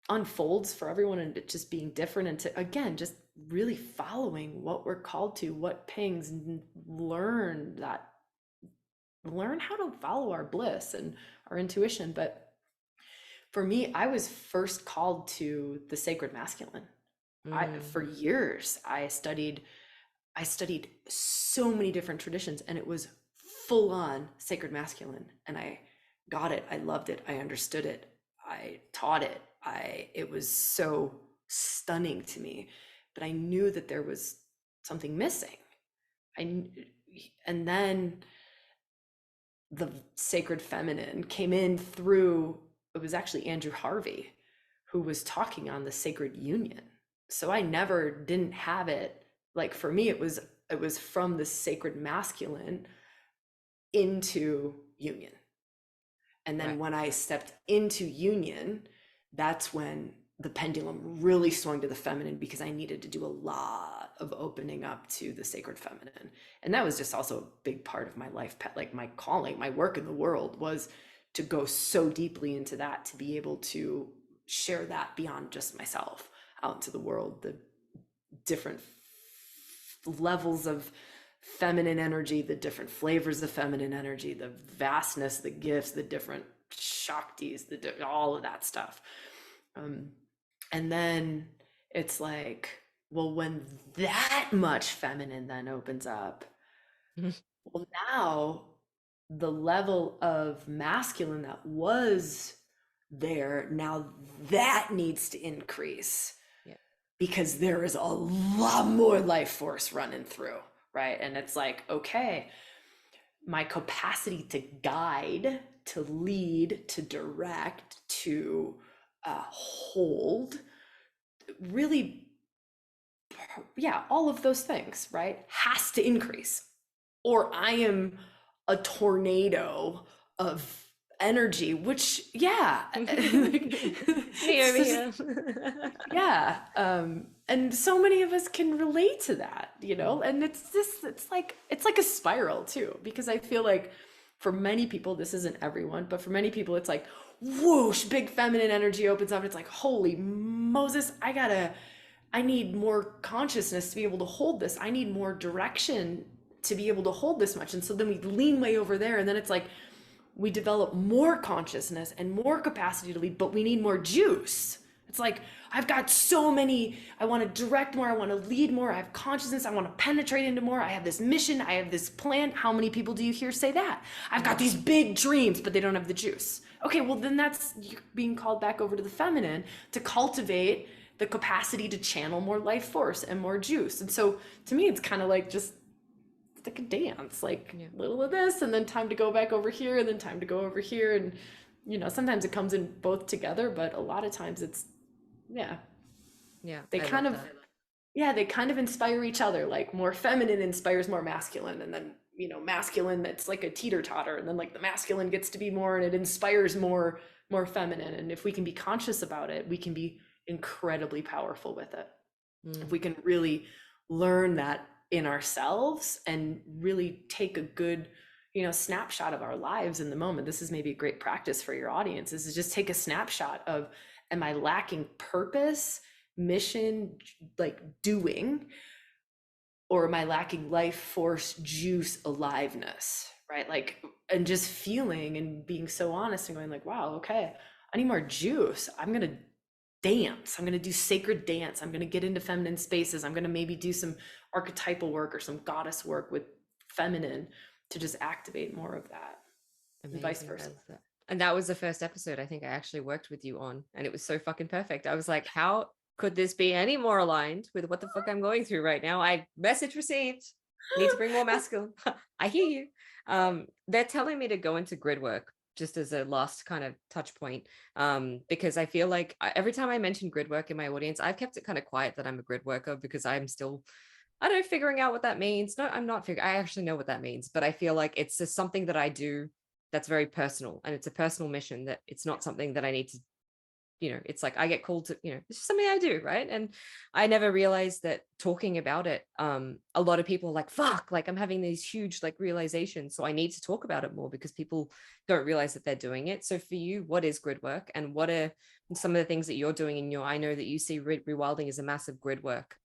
unfolds for everyone, and it just being different, and to again just really following what we're called to, what pings, and learn how to follow our bliss and our intuition. But for me, I was first called to the sacred masculine. For years I studied so many different traditions, and it was full on sacred masculine, and I got it, I loved it, I understood it, I taught it, it was so stunning to me, but I knew that there was something missing. And then the sacred feminine came in through, it was actually Andrew Harvey who was talking on the sacred union. So I never didn't have it. Like for me, it was from the sacred masculine into union. And then when I stepped into union, that's when the pendulum really swung to the feminine, because I needed to do a lot of opening up to the sacred feminine. And that was just also a big part of my life, like my calling, my work in the world was to go so deeply into that, to be able to share that beyond just myself out into the world, the different levels of feminine energy, the different flavors of feminine energy, the vastness, the gifts, the different shaktis, all of that stuff. And then it's like, well, when that much feminine then opens up, well, now the level of masculine that was there, now that needs to increase, because there is a lot more life force running through, right? And it's like, okay, my capacity to guide, to lead, to direct, to hold, really, all of those things, right, has to increase, or I am a tornado of energy, which Me over here. And so many of us can relate to that, and it's like a spiral too, because I feel like for many people, this isn't everyone, but for many people it's like whoosh, big feminine energy opens up, and it's like, holy Moses, I need more consciousness to be able to hold this, I need more direction to be able to hold this much. And so then we lean way over there, and then it's like we develop more consciousness and more capacity to lead, but we need more juice. It's like, I've got so many, I want to direct more, I want to lead more, I have consciousness, I want to penetrate into more, I have this mission, I have this plan. How many people do you hear say that? I've got these big dreams, but they don't have the juice. Okay, well then that's being called back over to the feminine to cultivate the capacity to channel more life force and more juice. And so to me, it's kind of like just like a dance, like little of this, and then time to go back over here, and then time to go over here. And sometimes it comes in both together, but a lot of times it's they kind of inspire each other. Like more feminine inspires more masculine, and then masculine, that's like a teeter-totter, and then like the masculine gets to be more, and it inspires more feminine. And if we can be conscious about it, we can be incredibly powerful with it. If we can really learn that in ourselves and really take a good snapshot of our lives in the moment. This is maybe a great practice for your audience, is to just take a snapshot of, am I lacking purpose, mission, like doing, or am I lacking life force, juice, aliveness, right? Like, and just feeling and being so honest and going like, wow, okay, I need more juice. I'm going to dance. I'm going to do sacred dance. I'm going to get into feminine spaces. I'm going to maybe do some archetypal work or some goddess work with feminine to just activate more of that. Amazing. And vice versa. And that was the first episode I think I actually worked with you on, and it was so fucking perfect. I was like, how could this be any more aligned with what the fuck I'm going through right now? Message received. Need to bring more masculine. I hear you. They're telling me to go into grid work, just as a last kind of touch point, because I feel like every time I mention grid work in my audience, I've kept it kind of quiet that I'm a grid worker, because I'm still I don't know, figuring out what that means. No, I'm not figuring. I actually know what that means, but I feel like it's just something that I do that's very personal, and it's a personal mission, that it's not something that I need to, it's like I get called to, it's just something I do, right? And I never realized that talking about it, a lot of people are like, fuck, like I'm having these huge like realizations. So I need to talk about it more because people don't realize that they're doing it. So for you, what is grid work, and what are some of the things that you're doing in your, I know that you see rewilding as a massive grid work,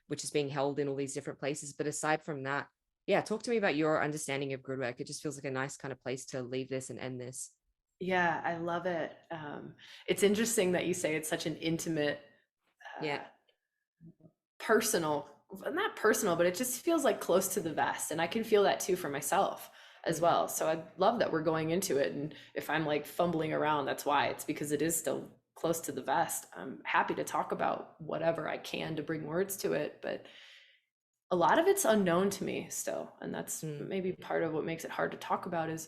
which is being held in all these different places. But aside from that, yeah, talk to me about your understanding of grid work. It just feels like a nice kind of place to leave this and end this. Yeah, I love it. It's interesting that you say it's such an intimate, Yeah. uh, personal, not personal, but it just feels like close to the vest. And I can feel that too for myself as Mm, well. So I love that we're going into it. And if I'm like fumbling around, that's why. It's because it is still close to the vest. I'm happy to talk about whatever I can to bring words to it, but a lot of it's unknown to me still. And that's mm, maybe part of what makes it hard to talk about is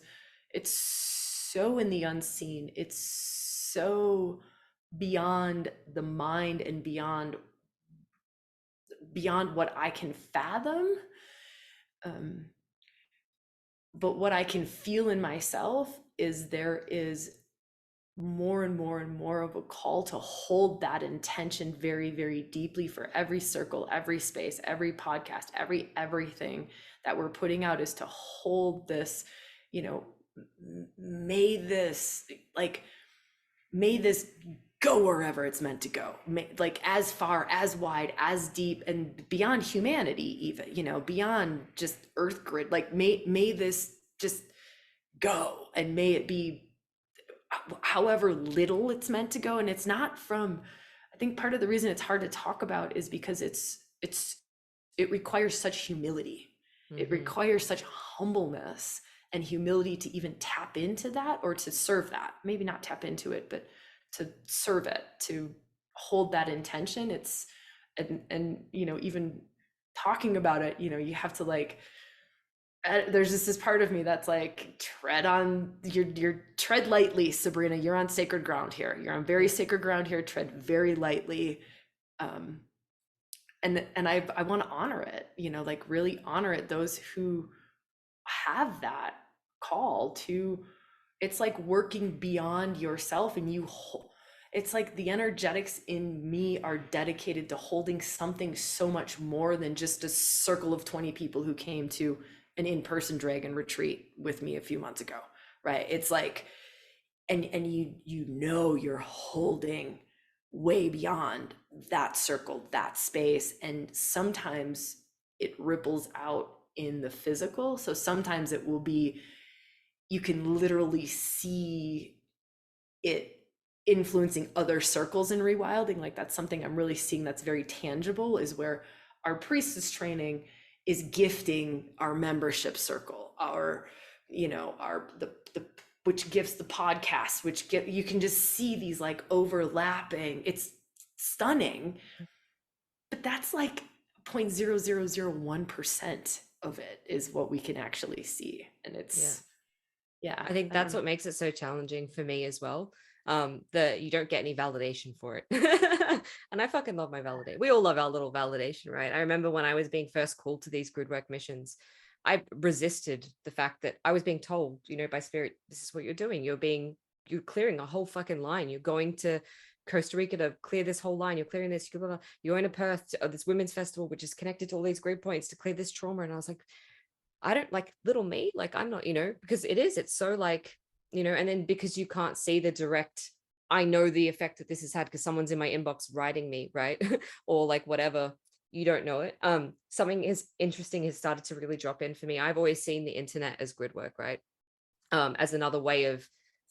it's so in the unseen. It's so beyond the mind and beyond what I can fathom. Um, but what I can feel in myself is there is more and more and more of a call to hold that intention very, very deeply for every circle, every space, every podcast, everything that we're putting out, is to hold this, you know, may this like may this go wherever it's meant to go, like as far, as wide, as deep, and beyond humanity, even, beyond just earth grid, like may this just go, and may it be however little it's meant to go. And it's not from, I think part of the reason it's hard to talk about is because it requires such humility. It mm-hmm. requires such humbleness and humility to even tap into that, or to serve that. Maybe not tap into it, but to serve it, to hold that intention. It's and even talking about it, you have to like, there's just this part of me that's like, tread on your tread lightly, Sabrina. You're on sacred ground here. You're on very Yeah. sacred ground here. Tread very lightly. Um, and I want to honor it, like really honor it. Those who have that call to, it's like working beyond yourself, and it's like the energetics in me are dedicated to holding something so much more than just a circle of 20 people who came to an in-person dragon retreat with me a few months ago, right? It's like, and you're holding way beyond that circle, that space. And sometimes it ripples out in the physical. So sometimes it will be, you can literally see it influencing other circles in rewilding. Like that's something I'm really seeing that's very tangible, is where our priestess training is gifting our membership circle, our, our the which gifts the podcast, which get, you can just see these like overlapping. It's stunning, but that's like 0.0001% of it is what we can actually see. And Yeah. it's, yeah, I think I don't that's know. what makes it so challenging for me as well. That you don't get any validation for it. And I fucking love my validate. We all love our little validation, right? I remember when I was being first called to these grid work missions, I resisted the fact that I was being told, by spirit, this is what you're doing. You're clearing a whole fucking line. You're going to Costa Rica to clear this whole line. You're clearing this. You're in a Perth to, this women's festival, which is connected to all these grid points to clear this trauma. And I was like, I don't like little me, like I'm not, because it's so like, and then because you can't see the direct, I know the effect that this has had because someone's in my inbox writing me, right? Or like whatever, you don't know it. Something is interesting has started to really drop in for me. I've always seen the internet as grid work, right? As another way of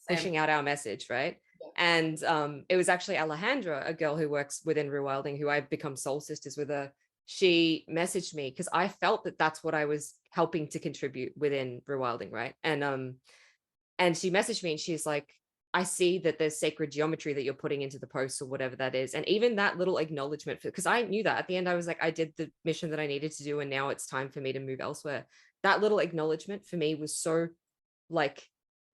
Same. pushing out our message, right? And it was actually Alejandra, a girl who works within rewilding, who I've become soul sisters with her. She messaged me because I felt that that's what I was helping to contribute within rewilding, right? And she messaged me and she's like, I see that there's sacred geometry that you're putting into the post or whatever that is. And even that little acknowledgement, because I knew that at the end, I was like, I did the mission that I needed to do, and now it's time for me to move elsewhere. That little acknowledgement for me was so like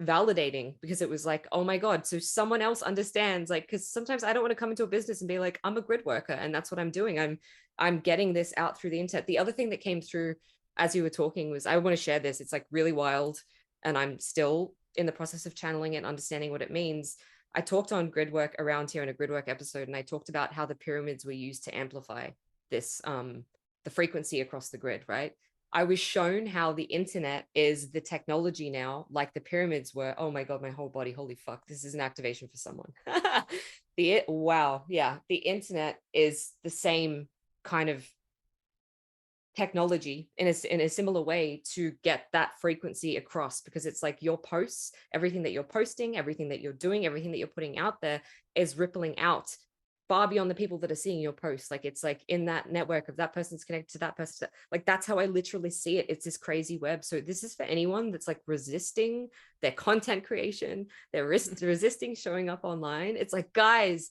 validating, because it was like, oh my God, so someone else understands, like, because sometimes I don't want to come into a business and be like, I'm a grid worker and that's what I'm doing. I'm I'm getting this out through the internet. The other thing that came through as you were talking was, I want to share this. It's like really wild, and I'm still in the process of channeling it and understanding what it means. I talked on grid work around here in a grid work episode, and I talked about how the pyramids were used to amplify this, the frequency across the grid, right? I was shown how the internet is the technology now, like the pyramids were. Oh my God, my whole body, holy fuck, this is an activation for someone. Wow, yeah, the internet is the same kind of technology in a similar way to get that frequency across, because it's like your posts, everything that you're posting, everything that you're doing, everything that you're putting out there is rippling out far beyond the people that are seeing your posts. Like it's like in that network of that person's connected to that person. Like that's how I literally see it. It's this crazy web. So this is for anyone that's like resisting their content creation, they're resisting showing up online. It's like, guys,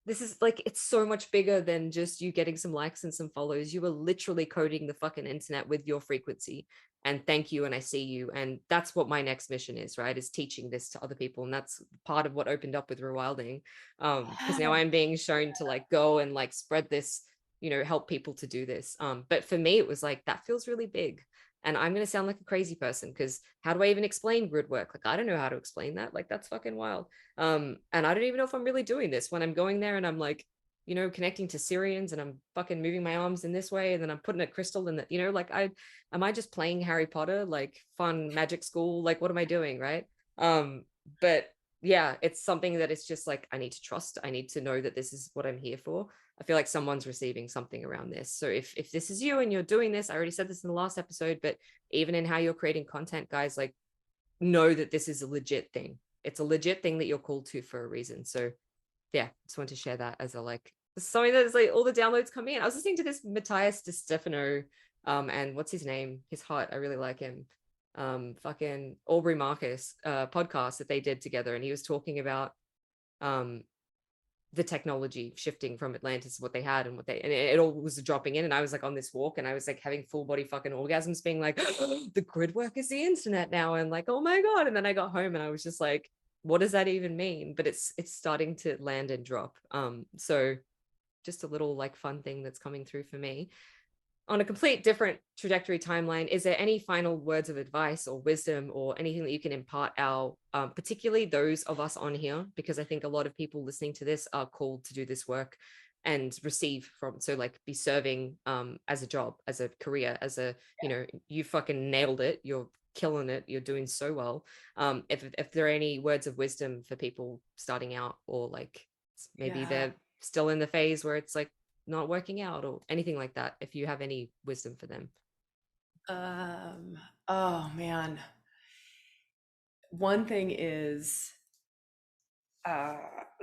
this is like, it's so much bigger than just you getting some likes and some follows. You are literally coding the fucking internet with your frequency. And thank you. And I see you. And that's what my next mission is, right? Is teaching this to other people. And that's part of what opened up with rewilding. Because now I'm being shown to like go and like spread this, help people to do this. But for me, it was like, that feels really big. And I'm going to sound like a crazy person, because how do I even explain grid work? Like, I don't know how to explain that. Like, that's fucking wild. And I don't even know if I'm really doing this when I'm going there and I'm like, connecting to Syrians, and I'm fucking moving my arms in this way, and then I'm putting a crystal in that, like, am I just playing Harry Potter, like fun magic school? Like, what am I doing? Right. But yeah, it's something that it's just like, I need to trust. I need to know that this is what I'm here for. I feel like someone's receiving something around this. So if this is you and you're doing this, I already said this in the last episode, but even in how you're creating content, guys, like, know that this is a legit thing. It's a legit thing that you're called to for a reason. So yeah, just wanted to share that as a like something that's like all the downloads come in. I was listening to this Matthias De Stefano, and what's his name? He's hot. I really like him. Fucking Aubrey Marcus podcast that they did together, and he was talking about the technology shifting from Atlantis, what they had and and it all was dropping in. And I was like on this walk and I was like having full body fucking orgasms, being like, the grid work is the internet now. And like, oh my God. And then I got home and I was just like, what does that even mean? But it's starting to land and drop. So just a little like fun thing that's coming through for me. On a complete different trajectory timeline, is there any final words of advice or wisdom or anything that you can impart our, particularly those of us on here? Because I think a lot of people listening to this are called to do this work and receive from, so like be serving as a job, as a career, as a, you fucking nailed it. You're killing it. You're doing so well. If there are any words of wisdom for people starting out, or like maybe Yeah. they're still in the phase where it's like, not working out or anything like that, if you have any wisdom for them. Oh man. One thing is, uh,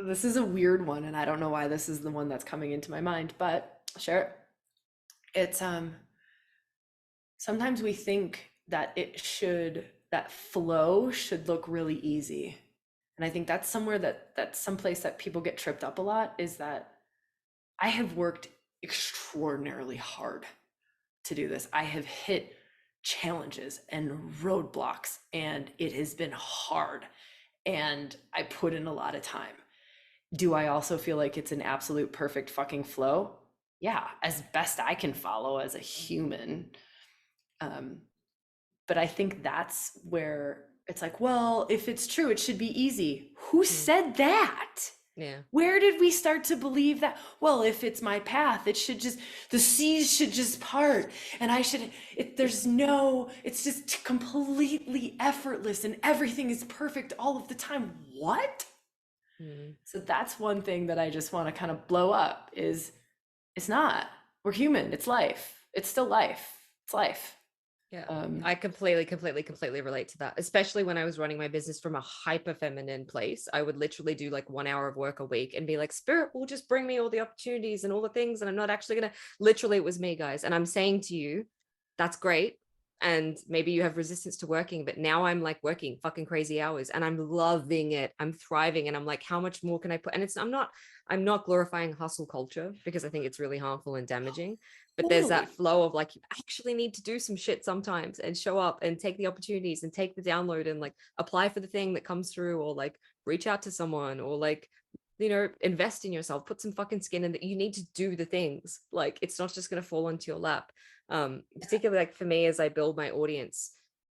this is a weird one, and I don't know why this is the one that's coming into my mind, but sure. It's sometimes we think that that flow should look really easy. And I think that's somewhere that's someplace that people get tripped up a lot, is that I have worked extraordinarily hard to do this. I have hit challenges and roadblocks, and it has been hard. And I put in a lot of time. Do I also feel like it's an absolute perfect fucking flow? Yeah, as best I can follow as a human. Um, but I think that's where it's like, well, if it's true, it should be easy. Who said that? Yeah. Where did we start to believe that? Well, if it's my path, it should just, the seas should just part and it's just completely effortless and everything is perfect all of the time. What? So that's one thing that I just want to kind of blow up is it's not. We're human. It's life. It's still life. It's life. Yeah, I completely relate to that, especially when I was running my business from a hyper feminine place. I would literally do like 1 hour of work a week and be like, spirit will just bring me all the opportunities and all the things. And I'm not actually going to, literally, it was me, guys. And I'm saying to you, that's great. And maybe you have resistance to working, but now I'm like working fucking crazy hours and I'm loving it. I'm thriving. And I'm like, how much more can I put? And I'm not glorifying hustle culture, because I think it's really harmful and damaging. But there's Totally. that flow of like, you actually need to do some shit sometimes and show up and take the opportunities and take the download and like apply for the thing that comes through, or like reach out to someone, or like invest in yourself, put some fucking skin in that. You need to do the things. Like, it's not just going to fall onto your lap. Particularly like for me, as I build my audience,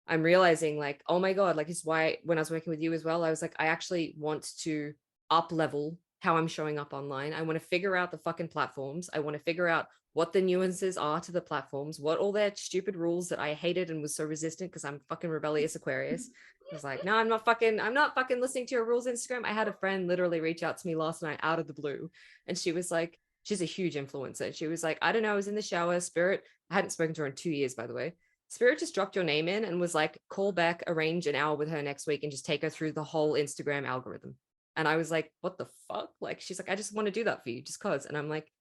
I'm realizing like, oh my God, like, it's why when I was working with you as well, I was like, I actually want to up level how I'm showing up online. I want to figure out the fucking platforms. I want to figure out what the nuances are to the platforms, what all their stupid rules that I hated and was so resistant because I'm fucking rebellious Aquarius. I was like, no, I'm not fucking listening to your rules, Instagram. I had a friend literally reach out to me last night out of the blue. And she was like, she's a huge influencer. She was like, I don't know, I was in the shower, Spirit. I hadn't spoken to her in 2 years, by the way. Spirit just dropped your name in and was like, call back, arrange an hour with her next week and just take her through the whole Instagram algorithm. And I was like, what the fuck? Like, she's like, I just want to do that for you just cause. And I'm like,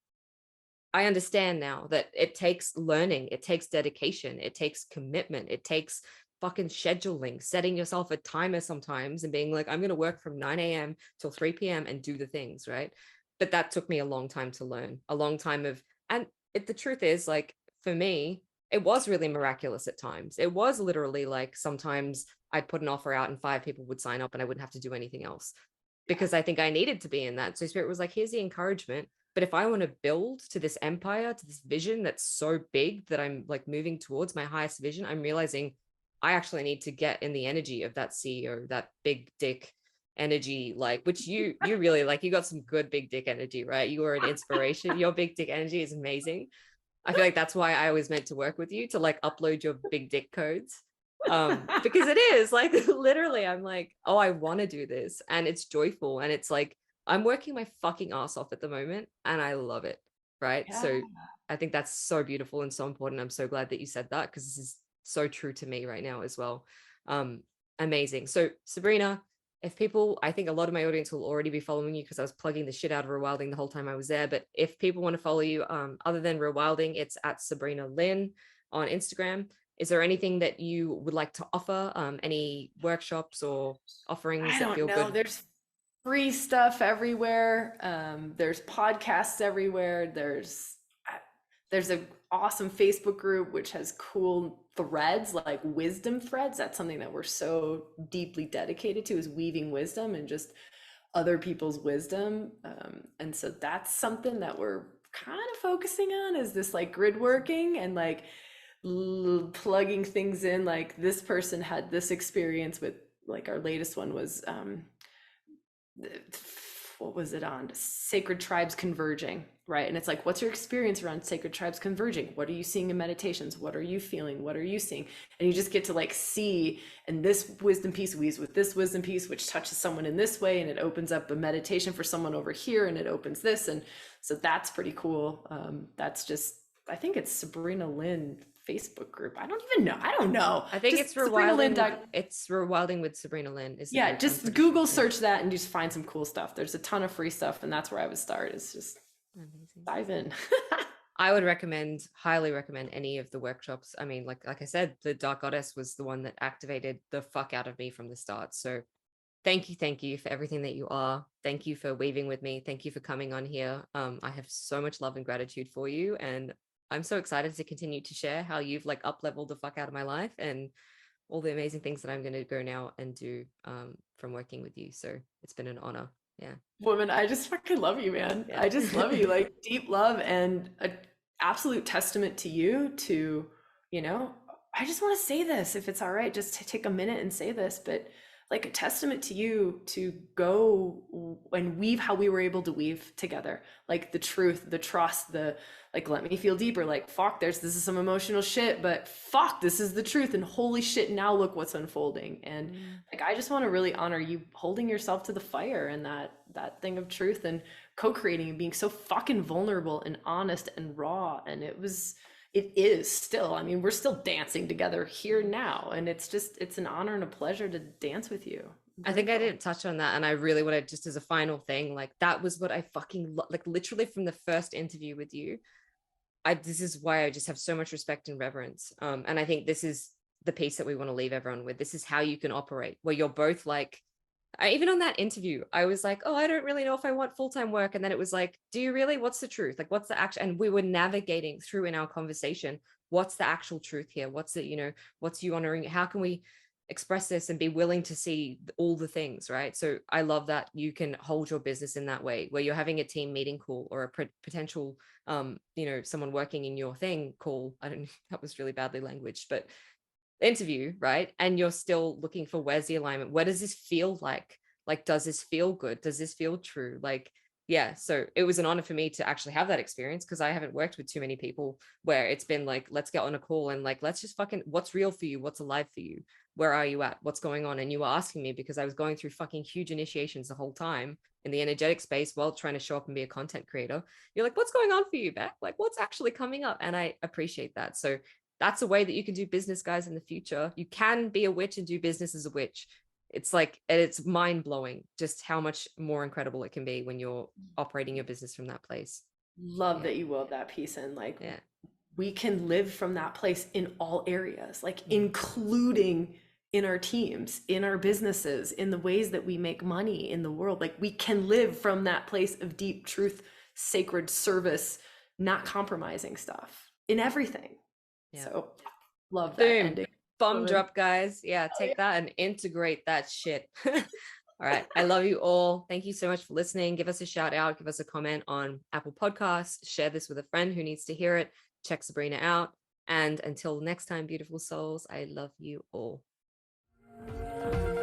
I understand now that it takes learning, it takes dedication, it takes commitment, it takes fucking scheduling, setting yourself a timer sometimes and being like, I'm going to work from 9 a.m. till 3 p.m. and do the things, right? But that took me a long time to learn, a long time of, and the truth is, like, for me, it was really miraculous at times. It was literally like sometimes I'd put an offer out and 5 people would sign up and I wouldn't have to do anything else because I think I needed to be in that. So Spirit was like, here's the encouragement. But if I want to build to this empire, to this vision that's so big that I'm like moving towards my highest vision, I'm realizing I actually need to get in the energy of that CEO, that big dick energy, like, which you really like. You got some good big dick energy, right? You are an inspiration. Your big dick energy is amazing. I feel like that's why I was meant to work with you, to like upload your big dick codes. Because it is like literally, I'm like, oh, I want to do this. And it's joyful. And it's like, I'm working my fucking ass off at the moment and I love it. Right. Yeah. So I think that's so beautiful and so important. I'm so glad that you said that because this is so true to me right now as well. Um, Amazing. So Sabrina, if people, I think a lot of my audience will already be following you because I was plugging the shit out of Rewilding the whole time I was there. But if people want to follow you, other than Rewilding, it's at Sabrina Lynn on Instagram. Is there anything that you would like to offer? Any workshops or offerings I that don't feel know. good? There's free stuff everywhere. There's podcasts everywhere. There's an awesome Facebook group which has cool threads, like wisdom threads. That's something that we're so deeply dedicated to, is weaving wisdom and just other people's wisdom. And so that's something that we're kind of focusing on, is this like grid working and like plugging things in. Like this person had this experience with, like, our latest one was what was it on? Sacred tribes converging, right? And it's like, what's your experience around sacred tribes converging? What are you seeing in meditations? What are you feeling? What are you seeing? And you just get to like see, and this wisdom piece weaves with this wisdom piece, which touches someone in this way, and it opens up a meditation for someone over here, and it opens this. And so that's pretty cool. That's just, I think it's Sabrina Lynn Facebook group. I don't even know. I don't know. I think it's Just Sabrina Lynn. Rewilding with Sabrina Lynn is the Yeah, group. I'm just pretty sure. Google Yeah. search that and just find some cool stuff. There's a ton of free stuff, and that's where I would start, is just Amazing. dive in. I would highly recommend any of the workshops. I mean, like I said, the Dark Goddess was the one that activated the fuck out of me from the start. So thank you for everything that you are. Thank you for weaving with me. Thank you for coming on here. I have so much love and gratitude for you, and I'm so excited to continue to share how you've like up leveled the fuck out of my life and all the amazing things that I'm going to go now and do from working with you. So it's been an honor. Yeah. Woman, I just fucking love you, man. Yeah. I just love you, like deep love, and an absolute testament to you to, you know, I just want to say this, if it's all right, just to take a minute and say this, but like a testament to you to go and weave how we were able to weave together, like the truth, the trust, the like, let me feel deeper, like, fuck, this is some emotional shit, but fuck, this is the truth, and holy shit, now look what's unfolding. And like, I just want to really honor you holding yourself to the fire and that thing of truth and co-creating and being so fucking vulnerable and honest and raw. And it is still, I mean, we're still dancing together here now, and it's an honor and a pleasure to dance with you. I think I didn't touch on that, and I really want to, just as a final thing, like, that was what I fucking like, literally from the first interview with you. This is why I just have so much respect and reverence. And I think this is the piece that we want to leave everyone with. This is how you can operate, where you're both like, even on that interview, I was like, oh, I don't really know if I want full-time work. And then it was like, do you really? What's the truth? Like, what's the action? And we were navigating through in our conversation, what's the actual truth here? What's it, what's you honoring? How can we express this and be willing to see all the things, right? So I love that you can hold your business in that way, where you're having a team meeting call or a potential someone working in your thing call. I don't that was really badly languaged, but interview, right? And you're still looking for, where's the alignment? What does this feel like? Like, does this feel good? Does this feel true? Like, yeah. So it was an honor for me to actually have that experience, because I haven't worked with too many people where it's been like, let's get on a call and like, let's just fucking, what's real for you? What's alive for you? Where are you at? What's going on? And you were asking me because I was going through fucking huge initiations the whole time in the energetic space while trying to show up and be a content creator. You're like, what's going on for you, Beck? Like, what's actually coming up? And I appreciate that. So that's a way that you can do business, guys, in the future. You can be a witch and do business as a witch. It's like, it's mind blowing just how much more incredible it can be when you're operating your business from that place. Love Yeah. that you wove that piece in. Like, Yeah. we can live from that place in all areas, like including in our teams, in our businesses, in the ways that we make money in the world. Like, we can live from that place of deep truth, sacred service, not compromising stuff in everything. Yeah. So love that Boom. ending. Bomb drop, guys. Yeah, take that and integrate that shit. All right. I love you all. Thank you so much for listening. Give us a shout out. Give us a comment on Apple Podcasts. Share this with a friend who needs to hear it. Check Sabrina out. And until next time, beautiful souls, I love you all.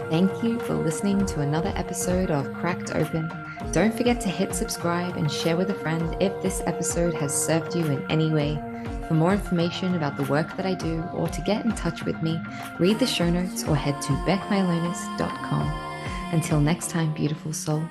Thank you for listening to another episode of Cracked Open. Don't forget to hit subscribe and share with a friend if this episode has served you in any way. For more information about the work that I do, or to get in touch with me, read the show notes or head to beckmylonis.com. Until next time, beautiful soul.